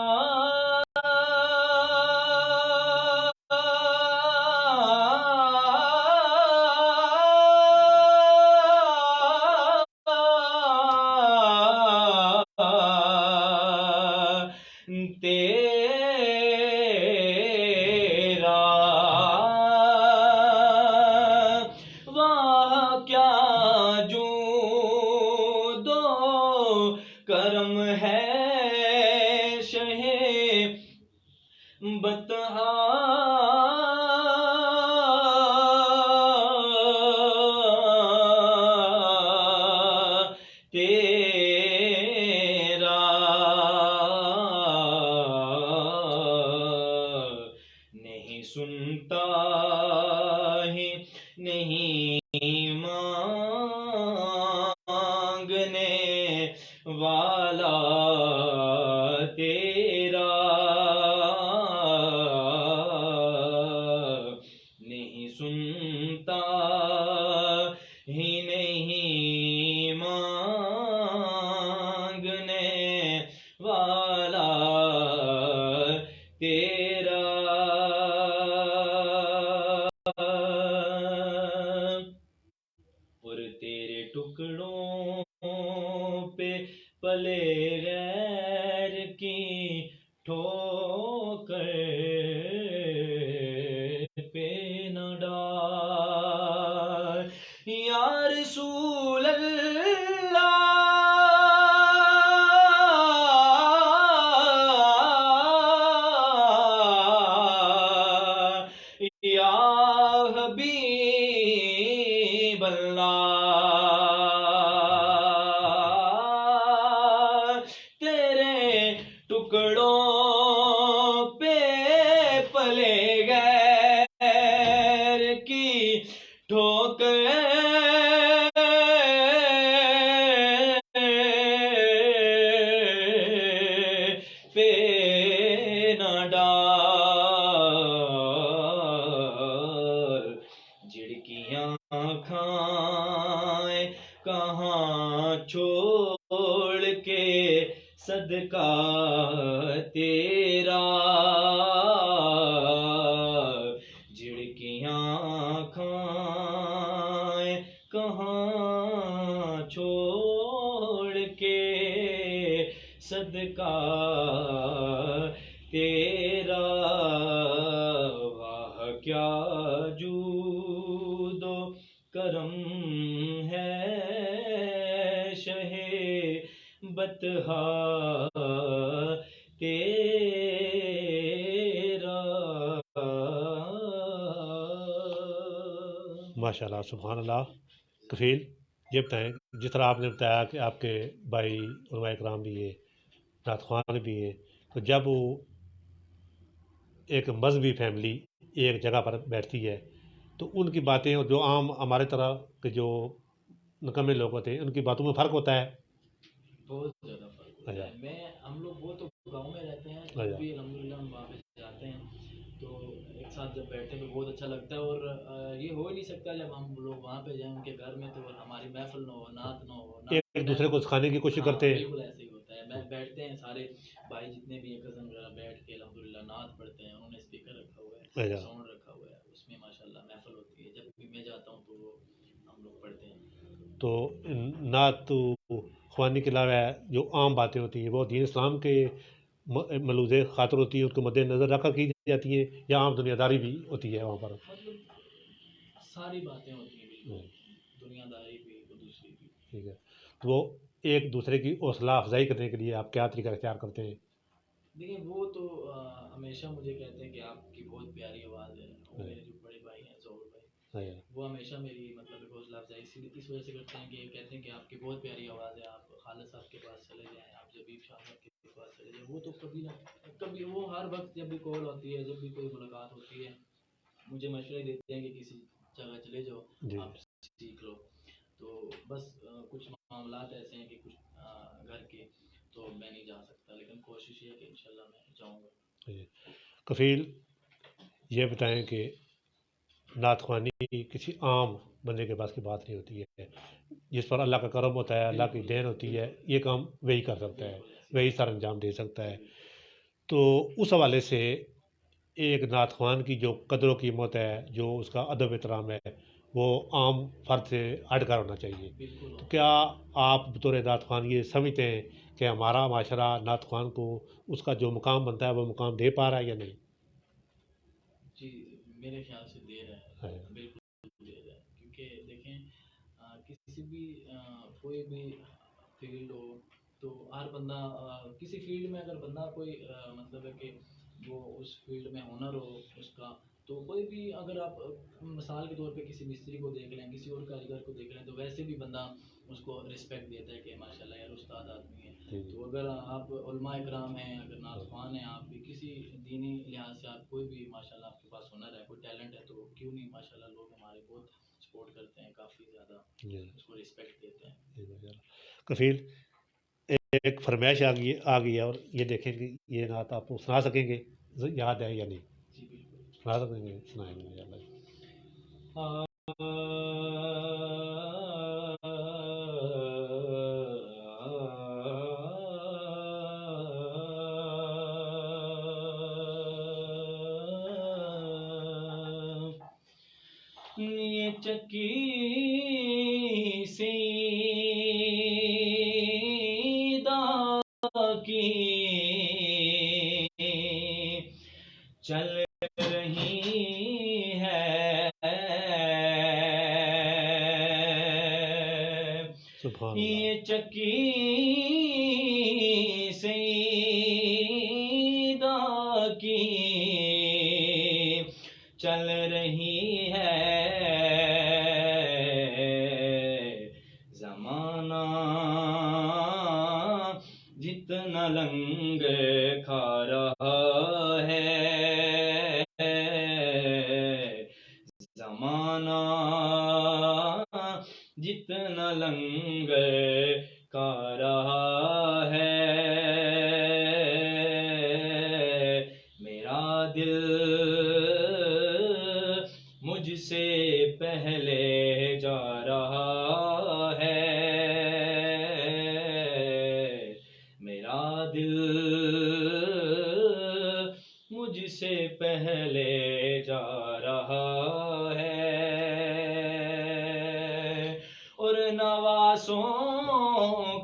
تیرا. واہ کیا جود و کرم ہے شہ بطحا تیرا نہیں سنتا ہی نہیں مانگنے والا تیرا نہیں سنتا ہی نہیں مانگنے والا تیرا. اور تیرے ٹکڑوں پہ پلے غیر کی ٹھوکر پہ نہ ڈال یا رسول اللہ یا حبیب اللہ. تیرے ٹکڑوں پہ پلے غیر کی ٹھوکر پہ نہ ڈال. جھڑکیاں کھائیں کہاں چھوڑ کے صدقہ تیرا. جھڑکیاں کھائیں کہاں چھوڑ کے صدقہ تیرا. واہ کیا جود و کرم ہے شہ بطحا تیرا. ماشاء اللہ سبحان اللہ. کفیل یہ بتائیں، جس طرح آپ نے بتایا کہ آپ کے بھائی علماء کرام بھی ہے، نعت خوان بھی ہے، تو جب وہ ایک مذہبی فیملی ایک جگہ پر بیٹھتی ہے تو ان کی باتیں اور جو عام ہمارے طرح کے جو نکمے لوگ ہوتے ہیں ان کی باتوں میں فرق ہوتا ہے. بہت زیادہ فرق ہوتا اچھا ہے. ہم لوگ وہ تو گاؤں میں رہتے ہیں، جب اچھا بھی الحمدللہ ہم وہاں پہ جاتے ہیں تو ایک ساتھ جب بیٹھتے ہیں تو بہت اچھا لگتا ہے. اور یہ ہو ہی نہیں سکتا جب ہم لوگ وہاں پہ جائیں ان کے گھر میں تو ہماری محفل نہ ہو، نعت نہ ہو، ایک دوسرے کو سکھانے کی کوشش ہاں کرتے ہیں. بالکل ایسے ہی ہوتا ہے. بیٹھتے ہیں سارے بھائی جتنے بھی ہیں کزن وغیرہ بیٹھ کے الحمدللہ نعت پڑھتے ہیں. انہوں نے اسپیکر رکھا ہوا ہے، اچھا ساؤنڈ رکھا ہوا ہے، اس میں ماشاءاللہ محفل ہوتی ہے. جب بھی میں جاتا ہوں تو وہ ہم لوگ پڑھتے ہیں. تو نعت خوانی کے علاوہ جو عام باتیں ہوتی ہیں وہ دین اسلام کے ملوز خاطر ہوتی ہیں، ان کو مد نظر رکھ کر کی جاتی ہیں یا عام دنیا داری بھی ہوتی ہے وہاں پر؟ مطلب ساری باتیں ہوتی ہیں بالکل، دنیا داری بھی اور دوسری بھی. ٹھیک ہے. تو وہ ایک دوسرے کی حوصلہ افزائی کرنے کے لیے آپ کیا طریقہ اختیار کرتے ہیں؟ دیکھیں وہ تو ہمیشہ مجھے کہتے ہیں کہ آپ کی بہت پیاری آواز ہے. وہ میرے جو بڑے بھائی ہیں ظہور بھائی، وہ ہمیشہ میری مطلب حوصلہ افزائی اس وجہ سے کرتے ہیں کہ کہتے ہیں کہ آپ کی بہت پیاری آواز ہے، آپ خالد صاحب کے پاس چلے جائیں، آپ جبیب شاہ صاحب کے پاس چلے جائیں. وہ تو کبھی نہ کبھی، وہ ہر وقت جب بھی کال ہوتی ہے، جب بھی کوئی ملاقات ہوتی ہے، مجھے مشورے دیتے ہیں کہ کسی جگہ چلے جاؤ جی آپ سیکھ لو. تو بس کچھ معاملات ایسے ہیں کہ کچھ گھر کے تو میں نہیں جا سکتا، لیکن کوشش یہ ہے کہ انشاءاللہ میں جاؤں گا. کفیل یہ بتائیں کہ نعت خوانی کسی عام بندے کے پاس کی بات نہیں ہوتی ہے، جس پر اللہ کا کرم ہوتا ہے، اللہ کی دین ہوتی ہے، یہ کام وہی کر سکتا ہے، وہی سر انجام دے سکتا ہے. تو اس حوالے سے ایک نعت خوان کی جو قدر و قیمت ہے، جو اس کا ادب احترام ہے، وہ عام فرد سے ہٹ کر ہونا چاہیے. تو کیا آپ بطور نعت خوان یہ سمجھتے ہیں کہ ہمارا معاشرہ نعت خوان کو اس کا جو مقام بنتا ہے وہ مقام دے پا رہا ہے یا نہیں؟ جی میرے خیال سے دے رہا ہے، بالکل دے رہا ہے. کیونکہ دیکھیں کسی بھی کوئی بھی فیلڈ ہو تو ہر بندہ کسی فیلڈ میں اگر بندہ کوئی مطلب ہے کہ وہ اس فیلڈ میں ہنر ہو اس کا، تو کوئی بھی اگر آپ مثال کے طور پہ کسی مستری کو دیکھ لیں، کسی اور کاریگر کو دیکھ لیں، تو ویسے بھی بندہ اس کو رسپیکٹ دیتا ہے کہ ماشاءاللہ یار استاد آدمی ہے. تو اگر آپ علماء اکرام ہیں، اگر نعت خوان ہیں، آپ بھی کسی دینی لحاظ سے آپ کوئی بھی ماشاءاللہ آپ کے پاس ہنر ہے، کوئی ٹیلنٹ ہے، تو کیوں نہیں ماشاءاللہ لوگ ہمارے بہت سپورٹ کرتے ہیں، کافی زیادہ اس کو رسپیکٹ دیتے ہیں. کفیل ایک فرمائش آ گئی ہے اور یہ دیکھیں کہ یہ نعت آپ کو سنا سکیں گے، یاد ہے یا نہیں؟ جی بالکل سنا سکیں گے، سنائیں گے انشاءاللہ. یہ چکی سی کی چل رہی ہے، سبحان اللہ. یہ چکی سیدہ کی چل رہی ہے، زمانہ جتنا لنگ کھا رہا ہے، زمانہ جتنا لنگ کھا رہا ہے، میرا دل مجھ سے پہلے جا رہا ہے، میرا دل مجھ سے پہلے جا رہا ہے، اور نوازوں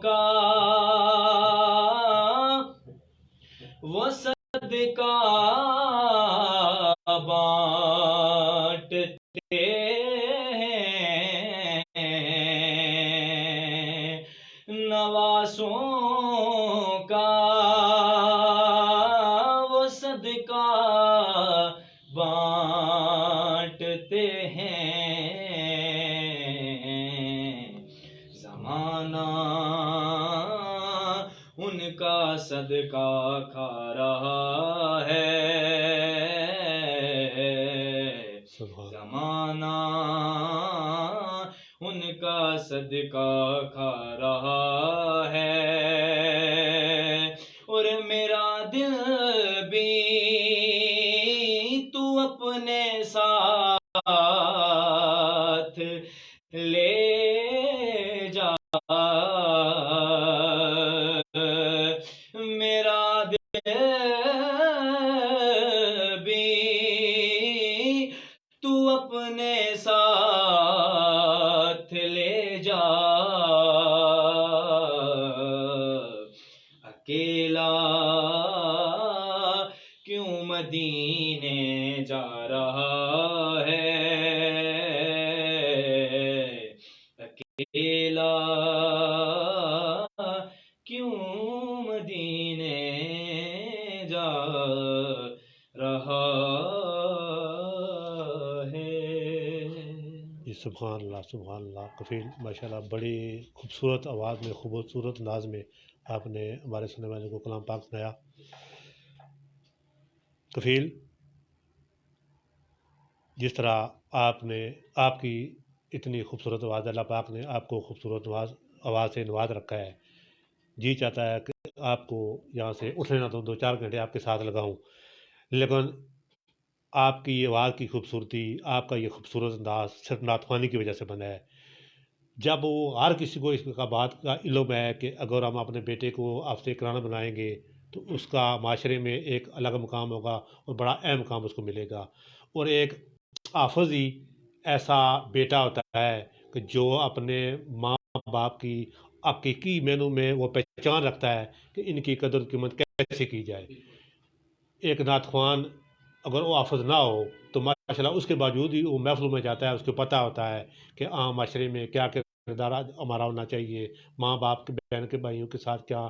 کا وہ صدقہ بانٹتے ہیں، نوازوں کا وہ صدقہ بانٹتے ہیں، زمانہ ان کا صدقہ کھا رہا ہے، سبحان زمانہ ان کا صدقہ کھا رہا ہے، اور میرا دل بھی تو اپنے ساتھ لے جا، میرا دل بھی تو اپنے ساتھ لے جا، اکیلا کیوں مدینے جا رہا ہے، اکیلا کیوں مدینے جا رہا ہے۔ جی سبحان اللہ کفیل، ماشاء اللہ بڑی خوبصورت آواز میں، خوبصورت انداز میں آپ نے ہمارے سننے والے کو کلام پاک سنایا۔ کفیل، جس طرح آپ کی اتنی خوبصورت آواز، اللہ پاک نے آپ کو خوبصورت آواز سے نواز رکھا ہے، جی چاہتا ہے کہ آپ کو یہاں سے اٹھنے نہ تو 2-4 گھنٹے آپ کے ساتھ لگاؤں، لیکن آپ کی آواز کی خوبصورتی، آپ کا یہ خوبصورت انداز صرف نعت خوانی کی وجہ سے بنا ہے۔ جب وہ ہر کسی کو اس کا بات کا علم ہے کہ اگر ہم اپنے بیٹے کو حافظ قرآن بنائیں گے تو اس کا معاشرے میں ایک الگ مقام ہوگا اور بڑا اہم مقام اس کو ملے گا، اور ایک حافظ ہی ایسا بیٹا ہوتا ہے کہ جو اپنے ماں باپ کی حقیقی معنوں میں وہ پہچان رکھتا ہے کہ ان کی قدر قیمت کیسے کی جائے۔ ایک نعت خوان اگر وہ حافظ نہ ہو تو ماشاءاللہ اس کے باوجود ہی وہ محفلوں میں جاتا ہے، اس کو پتہ ہوتا ہے کہ عام معاشرے میں کیا کردار ہمارا ہونا چاہیے، ماں باپ کے بہن کے بھائیوں کے ساتھ کیا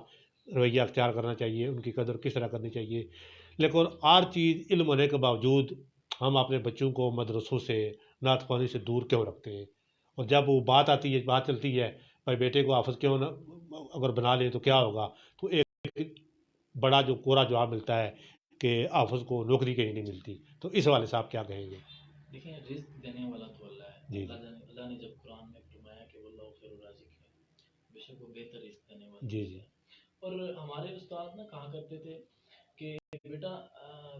رویہ اختیار کرنا چاہیے، ان کی قدر کس طرح کرنی چاہیے۔ لیکن ہر چیز علم ہونے کے باوجود ہم اپنے بچوں کو مدرسوں سے، نعت خوانی سے دور کیوں رکھتے ہیں؟ اور جب وہ بات آتی ہے، بات چلتی ہے بھائی بیٹے کو حافظ کیوں نہ اگر بنا لیں تو کیا ہوگا، تو ایک بڑا جو کورا جواب ملتا ہے کہ حافظ کو نوکری کہیں نہیں ملتی۔ تو اس والے سے آپ کیا کہیں گے؟ دیکھیں، رزق دینے والا تو اللہ ہے۔ جی اللہ نے جب قرآن میں فرمایا کہ واللہ خیر الرازق ہے، بے شک وہ بہتر رزق دینے والا جی ہے۔ اور ہمارے استاد نا کہا کرتے تھے کہ بیٹا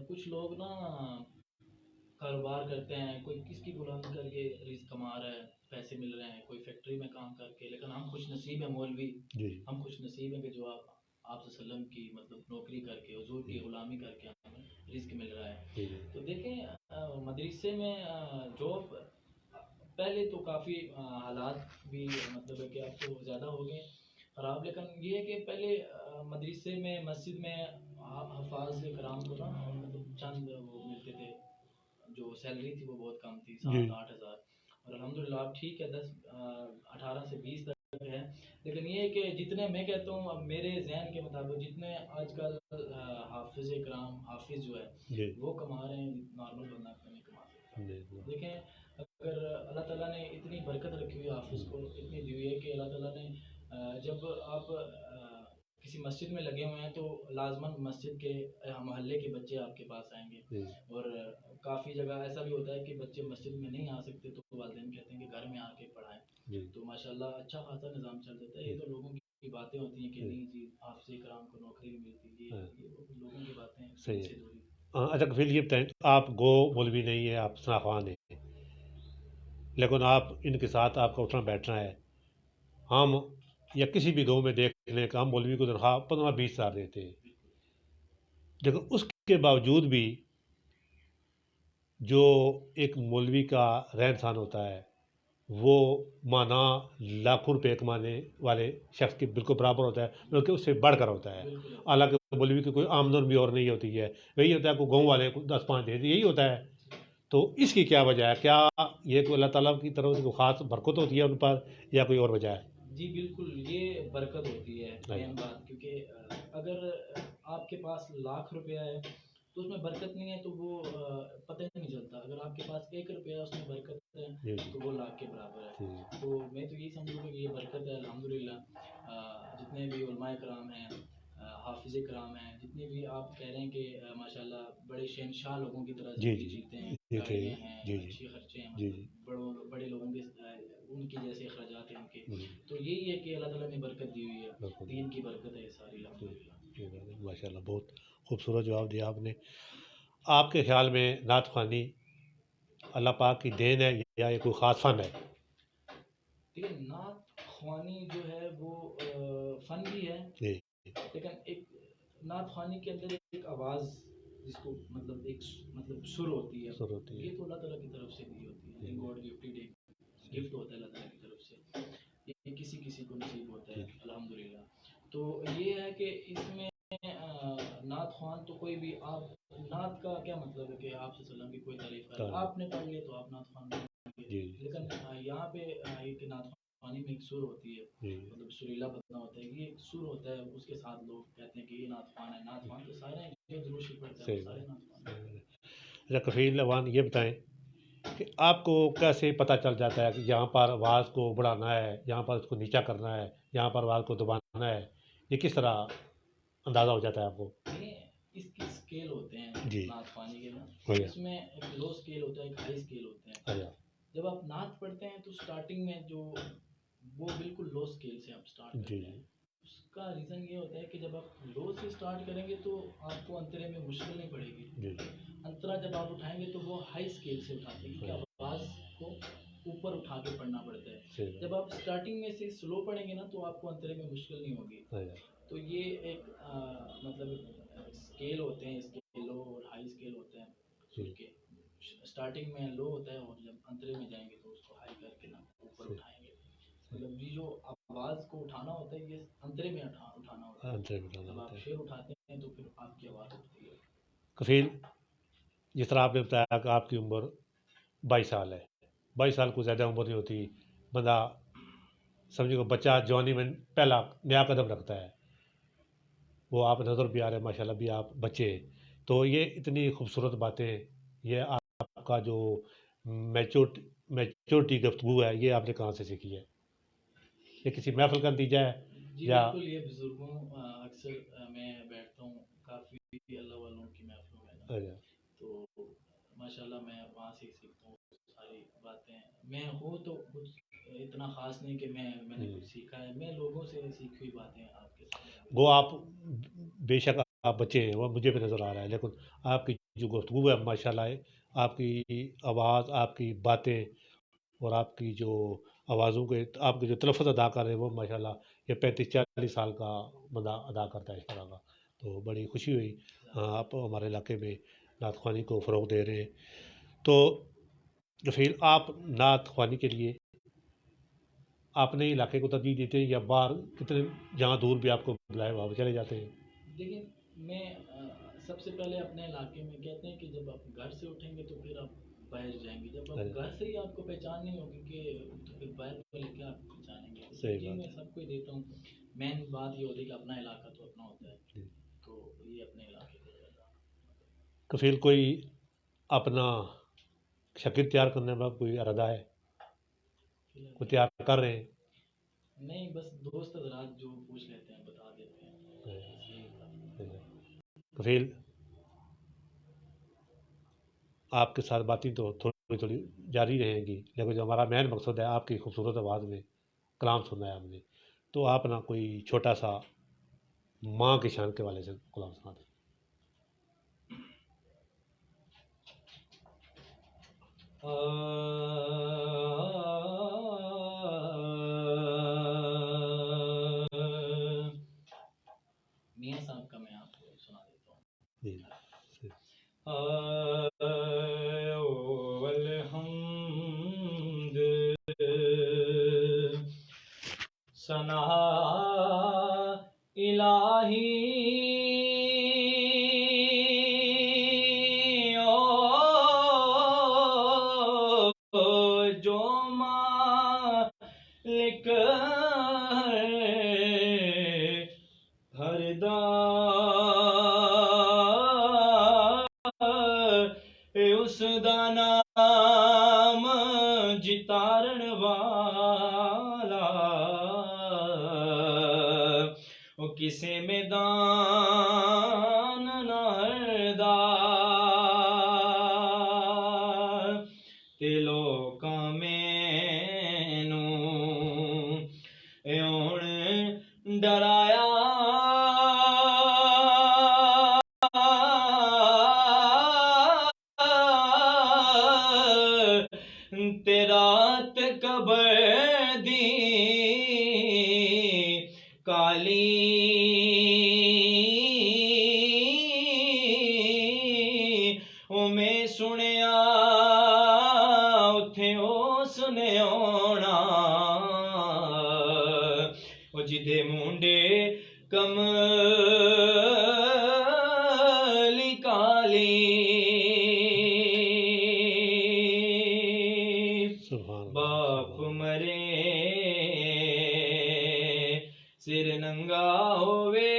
کچھ لوگ نا کاروبار کرتے ہیں، کوئی کس کی غلامی کر کے رزق کما رہا ہے، پیسے مل رہے ہیں، کوئی فیکٹری میں کام کر کے، لیکن ہم خوش نصیب ہیں مولوی، ہم خوش نصیب ہیں کہ جو آپ صلی اللہ علیہ وسلم کی مطلب نوکری کر کے، حضور کی غلامی کر کے ہمیں رزق مل رہا ہے۔ تو دیکھیں مدرسے میں جاب پہلے تو کافی حالات بھی مطلب ہے کہ اب تو زیادہ ہو گئے خراب، لیکن یہ ہے کہ پہلے مدرسے میں، مسجد میں حفاظ کرام کو نا مطلب چند وہ ملتے تھے، جو سیلری تھی وہ بہت کم تھی، 7-8 ہزار، اور الحمدللہ اب ٹھیک ہے 18 سے 20 تک ہے، لیکن یہ ہے کہ جتنے میں کہتا ہوں اب میرے ذہن کے مطابق جتنے آج کل حافظ کرام، حافظ جو ہے وہ کما رہے ہیں، نارمل بندہ نہیں کما سکتا۔ دیکھیں اگر اللہ تعالیٰ نے اتنی برکت رکھی ہوئی حافظ کو، اتنی دی ہوئی ہے کہ اللہ تعالیٰ نے جب آپ کسی مسجد میں لگے ہوئے ہیں تو لازماً مسجد کے محلے کے بچے آپ کے پاس آئیں گے، اور کافی جگہ ایسا بھی ہوتا ہے کہ بچے مسجد میں نہیں آ سکتے تو والدین کہتے ہیں کہ گھر میں آ کے پڑھائیں، تو ماشاءاللہ اچھا خاصا نظام چل جاتا ہے۔ یہ تو لوگوں کی باتیں ہوتی ہیں کہ نہیں جی حافظ کرام کو نوکری نہیں ملتی، یہ لوگوں کی باتیں ہیں۔ صحیح ہے۔ اچھا پھر یہ بتائیں، آپ گو مولوی نہیں ہیں، آپ ثنا خوان ہیں، لیکن آپ ان کے ساتھ آپ کا اٹھنا بیٹھنا ہے، ہم یا کسی بھی گاؤں میں دیکھ لیں کہ ہم مولوی کو تنخواہ 15-20 ہزار دیتے ہیں، لیکن اس کے باوجود بھی جو ایک مولوی کا رہن سہن ہوتا ہے وہ مانا لاکھوں روپے کمانے والے شخص کے بالکل برابر ہوتا ہے، بلکہ اس سے بڑھ کر ہوتا ہے۔ حالانکہ مولوی کی کوئی آمدن بھی اور نہیں ہوتی ہے، وہی ہوتا ہے کہ گاؤں والے کو 10-5 دے دی، یہی ہوتا ہے۔ تو اس کی کیا وجہ ہے؟ کیا یہ کوئی اللہ تعالیٰ کی طرف سے کوئی خاص برکت ہوتی ہے ان پر، یا کوئی اور وجہ ہے؟ جی بالکل، یہ برکت ہوتی ہے اہم بات، کیونکہ اگر آپ کے پاس لاکھ روپیہ ہے تو اس میں برکت نہیں ہے تو وہ پتہ ہی نہیں چلتا، اگر آپ کے پاس 1 روپیہ اس میں برکت ہے تو وہ لاکھ کے برابر ہے۔ تو میں تو یہی سمجھوں گا کہ یہ برکت ہے الحمدللہ۔ جتنے بھی علماء کرام ہیں، حافظ کرام ہیں، جتنے بھی آپ کہہ رہے ہیں کہ ماشاءاللہ بڑے شہنشاہ لوگوں کی طرح جی زندگی جی جیتے ہیں، جی تھے گاڑیاں ہیں، جی جی اچھی خرچے ہیں، جی مطلب جی بڑے لوگوں کے ان کی جیسے اخراجات ہیں ان کے، ہوں، تو یہی ہے کہ اللہ تعالیٰ نے برکت دی ہوئی ہے، بالکل دین کی برکت ہے ساری الحمدللہ۔ ماشاء اللہ بہت خوبصورت جواب دیا آپ نے۔ آپ کے خیال میں نعت خوانی اللہ پاک کی دین ہے یا یہ کوئی خاص فن ہے؟ دیکھیں نعت خوانی جو ہے وہ فن بھی ہے، جی لیکن ایک نعت خوانی کے اندر ایک آواز جس کو مطلب ایک مطلب سر ہوتی ہے، سر ہوتی ہے یہ تو اللہ تعالیٰ کی طرف سے دی ہوتی ہے، گاڈ گفٹڈ ایک گفٹ ہوتا ہے اللہ تعالیٰ کی طرف سے، یہ کسی کو نصیب ہوتا ہے الحمدللہ۔ تو یہ ہے کہ اس میں نعت خوان تو کوئی بھی، آپ نعت کا کیا مطلب ہے کہ آپ صلی اللہ علیہ وسلم کی کوئی تعریف کرے، آپ نے پڑھ لیا تو آپ نعت خوان بن گئے، جی لیکن یہاں پہ ایک نعت خوانی میں ایک سر ہوتی ہے، جی مطلب سریلا بدنا ہوتا ہے، یہ ایک سر ہوتا ہے، اس کے ساتھ لوگ کہتے ہیں کہ یہ نعت خوان ہے، نعت خوان تو سارے ہیں، جو درود شریف پڑھتا ہے وہ صحیح سارے بات۔ نعت خوان ہیں۔ اچھا کفیل احوان یہ بتائیں کہ آپ کو کیسے پتہ چل جاتا ہے کہ یہاں پر آواز کو بڑھانا ہے، یہاں پر اس کو نیچا کرنا ہے، یہاں پر آواز کو دبانا ہے، یہ کس طرح اندازہ ہو جاتا ہے آپ کو؟ اس کی اسکیل ہوتے ہیں جی نعت خوانی کے نا، بھیا اس میں ایک لو اسکیل ہوتا ہے، ایک ہائی اسکیل ہوتے ہیں۔ اچھا جب آپ نعت پڑھتے ہیں تو سٹارٹنگ میں جو وہ بالکل لو اسکیل سے آپ سٹارٹ جی کرتے ہیں، اس کا ریزن یہ ہوتا ہے کہ جب آپ لو سے سٹارٹ کریں گے تو آپ کو انترے میں مشکل نہیں پڑے گی، جی انترا جب آپ اٹھائیں گے تو وہ ہائی اسکیل سے اٹھاتے ہیں کیونکہ آواز کو اوپر اٹھا کے پڑھنا پڑتا ہے۔ صحیح بات۔ جب آپ سٹارٹنگ میں سے سلو پڑھیں گے نا تو آپ کو انترے میں مشکل نہیں ہوگی۔ اچھا تو یہ ایک مطلب اسکیل ہوتے ہیں، اس کے لو اور ہائی اسکیل ہوتے ہیں سر کے، اسٹارٹنگ میں لو ہوتا ہے اور جب انترے میں جائیں گے تو اس کو ہائی کر کے نا اوپر اٹھائیں گے، مطلب یہ جو آواز کو اٹھانا ہوتا ہے یہ انترے میں اٹھانا ہوتا ہے، انترے میں جانا جب ہوتا آپ ہے۔ شیر اٹھاتے ہیں تو پھر آپ کی آواز اٹھتی ہے۔ کفیل جس طرح آپ نے بتایا کہ آپ کی عمر 22 سال ہے، 22 سال کو زیادہ عمر نہیں ہوتی، بندہ سمجھے کو بچہ جوانی میں پہلا نیا قدم رکھتا ہے، وہ آپ نظر بھی آ رہے ہیں ماشاء اللہ بھی آپ بچے ہیں، تو یہ اتنی خوبصورت باتیں، یہ آپ کا جو میچورٹی گفتگو ہے یہ آپ نے کہاں سے سیکھی ہے؟ یہ کسی محفل کا نتیجہ ہے جی یا؟ بالکل، یہ بزرگوں اکثر میں بیٹھتا ہوں کافی اللہ والوں کی محفلوں میں نا، اچھا تو ماشاءاللہ میں وہاں سے سیکھتا ہوں ساری باتیں، میں ہوں تو کچھ اتنا خاص نہیں کہ میں نے کچھ سیکھا ہے، میں لوگوں سے سیکھی ہوئی باتیں آپ کے سامنے۔ وہ آپ بے شک آپ بچے ہیں وہ مجھے بھی نظر آ رہا ہے، لیکن آپ کی جو گفتگو ہے ماشاء اللہ، آپ کی آواز، آپ کی باتیں اور آپ کی جو آوازوں کے آپ کے جو تلفظ ادا کر رہے ہیں وہ ماشاء اللہ یہ 35-40 سال کا بندہ ادا کرتا ہے اس طرح کا، تو بڑی خوشی ہوئی آپ ہمارے علاقے میں نعت خوانی کو فروغ دے رہے ہیں۔ تو پھر آپ نعت خوانی کے لیے اپنے علاقے کو ترجیح دیتے ہیں یا باہر کتنے جہاں دور بھی آپ کو بلائے وہاں چلے جاتے ہیں؟ دیکھیں میں سب سے پہلے اپنے علاقے میں کہتے ہیں کہ جب آپ گھر سے اٹھیں گے تو پھر آپ باہر جائیں گے، جب آپ گھر سے ہی آپ کو پہچان نہیں ہوگی کہ تو پھر باہر کو لے کے آپ پہچانیں گے، صحیح جی بات میں سب کو دیتا ہوں، مین بات یہ ہوتی ہے کہ اپنا علاقہ تو اپنا ہوتا ہے، تو یہ اپنے علاقے کو کفیل کوئی اپنا شکل تیار کرنے میں کوئی ارادہ ہے، کوئی تیار کر رہے ہیں؟ نہیں، بس دوست حضرات جو پوچھ لیتے ہیں بتا دیتے ہیں۔ کفیل آپ کے ساتھ باتیں تو تھوڑی جاری رہیں گی، لیکن جو ہمارا مین مقصد ہے آپ کی خوبصورت آواز میں کلام سننا ہے ہم نے، تو آپ نا کوئی چھوٹا سا ماں کی شان کے والے سے کلام سنا دیں۔ میاں صاحب کا میں آپ کو سنا دیتا ہوں۔ جی الحمد ثنا الہی جو مالک ہر اس دا نام جتارن والا، کسے میدان نہردا تے لوکاں مینوں ایون ڈرایا تے رات قبر دی کالی او میں سنیا اتھے اس نے آنا او جدے منڈے کملی کالی باپ مرے سر ننگا ہووے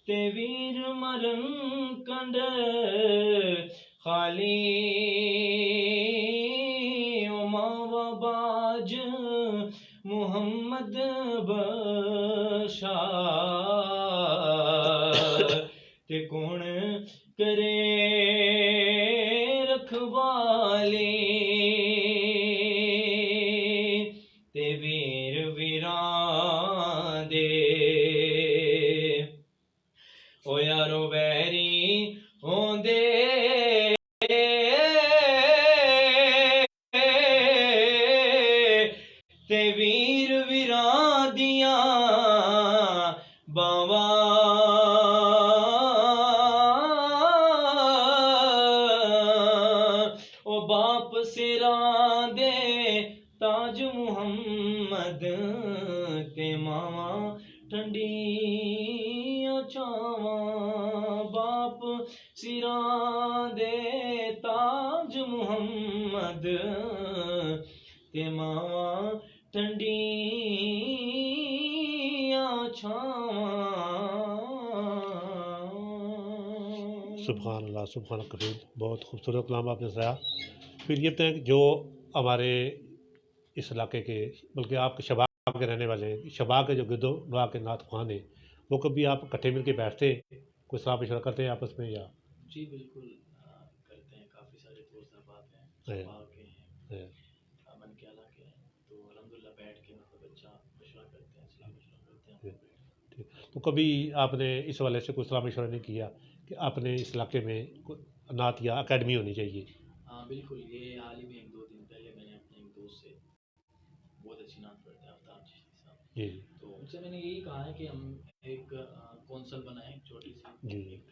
تے ویر مرن کنڈ خالی او ماوا باج محمد بشار تے کون کرے رکھوالی تے ویر ویران دے او یارو ویری ہوندے تے ویر ویران دیاں باواں او باپ سراں دے تاج محمد تے ماواں ٹھنڈیاں چھاواں باپ سراں دے تاج محمد تے ماواں ٹھنڈیاں چھاواں. سبحان اللہ سبحان کبیر، بہت خوبصورت کلام آپ نے سنایا. پھر یہ بتائیں کہ جو ہمارے اس علاقے کے بلکہ آپ کے شباب کے رہنے والے ہیں، شباب کے جو گرد و نواح کے نعت خوان ہیں، وہ کبھی آپ اکٹھے مل کے بیٹھتے ہیں، کوئی صلاح مشورہ کرتے ہیں آپس میں یا؟ جی بالکل کرتے ہیں. کافی سارے دوست احباب ہیں ہے شباب کے ہیں ہے امن کے علاقے کے ہیں، تو الحمدللہ بیٹھ کے مطلب اچھا مشورہ کرتے ہیں، صلاح مشورہ کرتے ہیں. ہے. ٹھیک. تو کبھی آپ نے اس حوالے سے کوئی صلاح مشورہ نہیں کیا کہ اپنے اس علاقے میں نعت یا اکیڈمی ہونی چاہیے؟ ہاں بالکل، یہ حال ہی میں 1-2 دن پہلے میں نے اپنے ایک دوست سے بہت اچھی نعت پڑھتے ہیں آفتاب چشتی صاحب، جی تو ان سے میں نے یہی کہا ہے کہ ہم ایک کونسل بنائیں، ایک چھوٹی سی جی ایک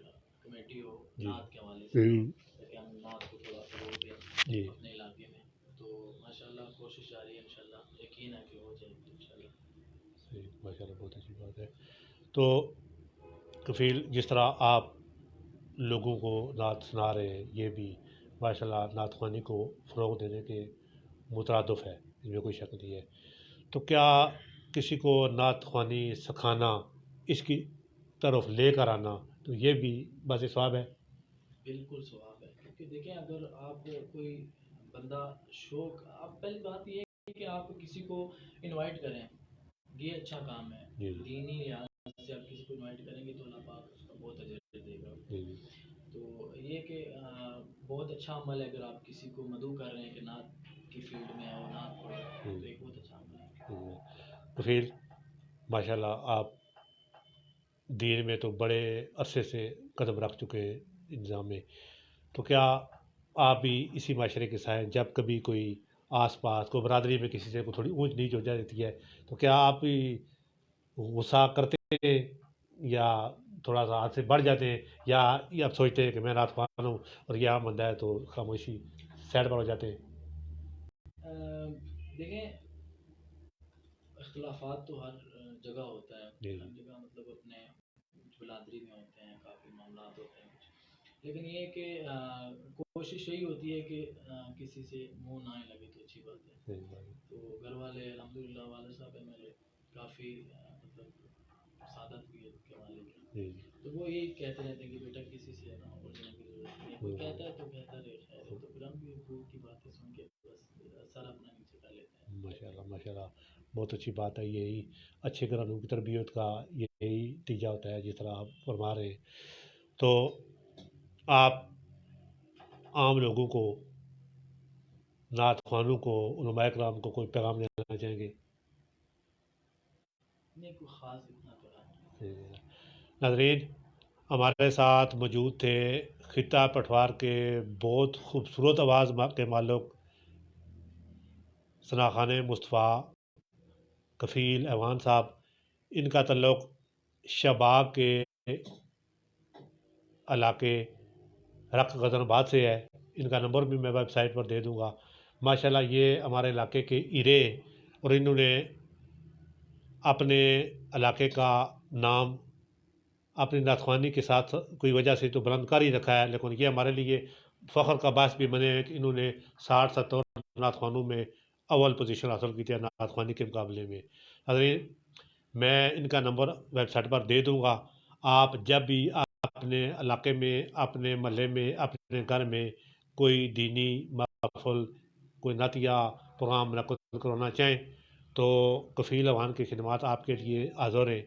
کمیٹی ہو جی نعت کے حوالے سے، تاکہ ہم نعت کو تھوڑا فروغ دیں جی اپنے علاقے میں. تو ماشاءاللہ کوشش جاری ہے، انشاءاللہ یقین ہے کہ ہو جائے گی انشاءاللہ. صحیح، ماشاء اللہ بہت اچھی بات ہے. تو کفیل جس طرح آپ لوگوں کو نعت سنا رہے ہیں، یہ بھی ماشاء اللہ نعت خوانی کو فروغ دینے کے مترادف ہے، اس میں کوئی شک نہیں ہے. تو کیا کسی کو نعت خوانی سکھانا، اس کی طرف لے کر آنا، تو یہ بھی باعث ثواب ہے؟ بالکل ثواب ہے، کیونکہ دیکھیں اگر آپ کوئی بندہ شوق، آپ پہلی بات یہ ہے کہ آپ کسی کو انوائٹ کریں، یہ اچھا کام ہے. جی دینی لحاظ سے آپ کسی کو انوائٹ کریں گے تو اللہ پاک اس کا بہت اجر دے گا. جی تو یہ کہ بہت اچھا عمل ہے اگر آپ کسی کو مدعو کر رہے ہیں کہ نعت کی فیلڈ میں اور نعت پڑھیں، تو ایک بہت اچھا عمل ہے. کفیل ماشاء اللہ آپ دین میں تو بڑے عرصے سے قدم رکھ چکے ہیں انظام میں، تو کیا آپ بھی اسی معاشرے کے سائے، جب کبھی کوئی آس پاس کوئی برادری میں کسی سے کوئی تھوڑی اونچ نیچ ہو جاتی ہے، تو کیا آپ بھی غصہ کرتے ہیں یا تھوڑا سا ہاتھ سے بڑھ جاتے ہیں، یا یہ آپ سوچتے ہیں کہ میں نعت خوان ہوں اور یہ عام بندہ ہے تو خاموشی سائڈ پر ہو جاتے ہیں؟ دیکھیں اختلافات تو ہر جگہ ہوتا ہے، ہر جگہ مطلب اپنے برادری میں ہوتے ہیں، کافی معاملات ہوتے ہیں کچھ، لیکن یہ کہ کوشش یہی ہوتی ہے کہ کسی سے منہ نہ لگے تو اچھی بات ہے. تو گھر والے الحمدللہ والد صاحب ہیں میرے کافی مطلب سعادت بھی ہے کے والد کی، تو وہ یہی کہتے رہتے ہیں کہ بیٹا کسی سے نہ بولنے کی ضرورت نہیں ہے، کوئی کہتا ہے تو کہتا رہے، خیر ہے. تو پھر ہم بھی دور کی باتیں سن کے بس سر اپنا نیچے کر لیتے ہیں. ماشاء اللہ ماشاء اللہ بہت اچھی بات ہے، یہی اچھے گھرانوں کی تربیت کا یہی نتیجہ ہوتا ہے جس طرح آپ فرما رہے ہیں۔ تو آپ عام لوگوں کو، نعت خوانوں کو، علماء کرام کو کوئی پیغام دینا چاہیں گے؟ نہیں کوئی خاص اتنا تو ہے۔ ناظرین، ہمارے ساتھ موجود تھے خطہ پٹوار کے بہت خوبصورت آواز کے مالک ثناءخان مصطفیٰ کفیل ایوان صاحب۔ ان کا تعلق شہباگ کے علاقے رق غزن آباد سے ہے۔ ان کا نمبر بھی میں ویب سائٹ پر دے دوں گا۔ ماشاءاللہ یہ ہمارے علاقے کے ہیرے، اور انہوں نے اپنے علاقے کا نام اپنی نعت خوانی کے ساتھ کوئی وجہ سے تو بلند کر ہی رکھا ہے، لیکن یہ ہمارے لیے فخر کا باعث بھی بنے ہیں کہ انہوں نے 60-70 نعت خوانوں میں اول پوزیشن حاصل کی تھی نعت خوانی کے مقابلے میں۔ حضرین، میں ان کا نمبر ویب سائٹ پر دے دوں گا۔ آپ جب بھی اپنے علاقے میں، اپنے محلے میں، اپنے گھر میں کوئی دینی محفل، کوئی نعتیہ پروگرام منعقد کروانا چاہیں تو کفیل ایوان کی خدمات آپ کے لیے حاضر ہیں۔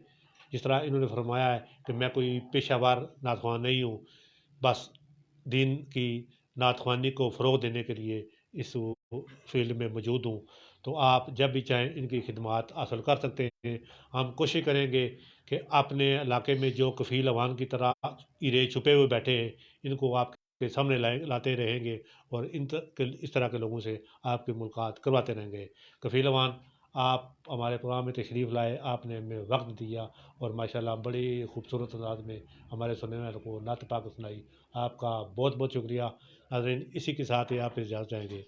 جس طرح انہوں نے فرمایا ہے کہ میں کوئی پیشہ ور نعت خواں نہیں ہوں، بس دین کی نعت خوانی کو فروغ دینے کے لیے اس فیلڈ میں موجود ہوں، تو آپ جب بھی چاہیں ان کی خدمات حاصل کر سکتے ہیں۔ ہم کوشش کریں گے کہ اپنے علاقے میں جو کفیل ایوان کی طرح ہیرے چھپے ہوئے بیٹھے ہیں، ان کو آپ کے سامنے لاتے رہیں گے، اور اس طرح کے لوگوں سے آپ کی ملاقات کرواتے رہیں گے۔ کفیل ایوان، آپ ہمارے پروگرام میں تشریف لائے، آپ نے ہمیں وقت دیا، اور ماشاءاللہ بڑی خوبصورت انداز میں ہمارے سننے والوں کو نعت پاک سنائی۔ آپ کا بہت بہت شکریہ۔ ناظرین، اسی کے ساتھ ہی آپ اجازت چاہیں گے۔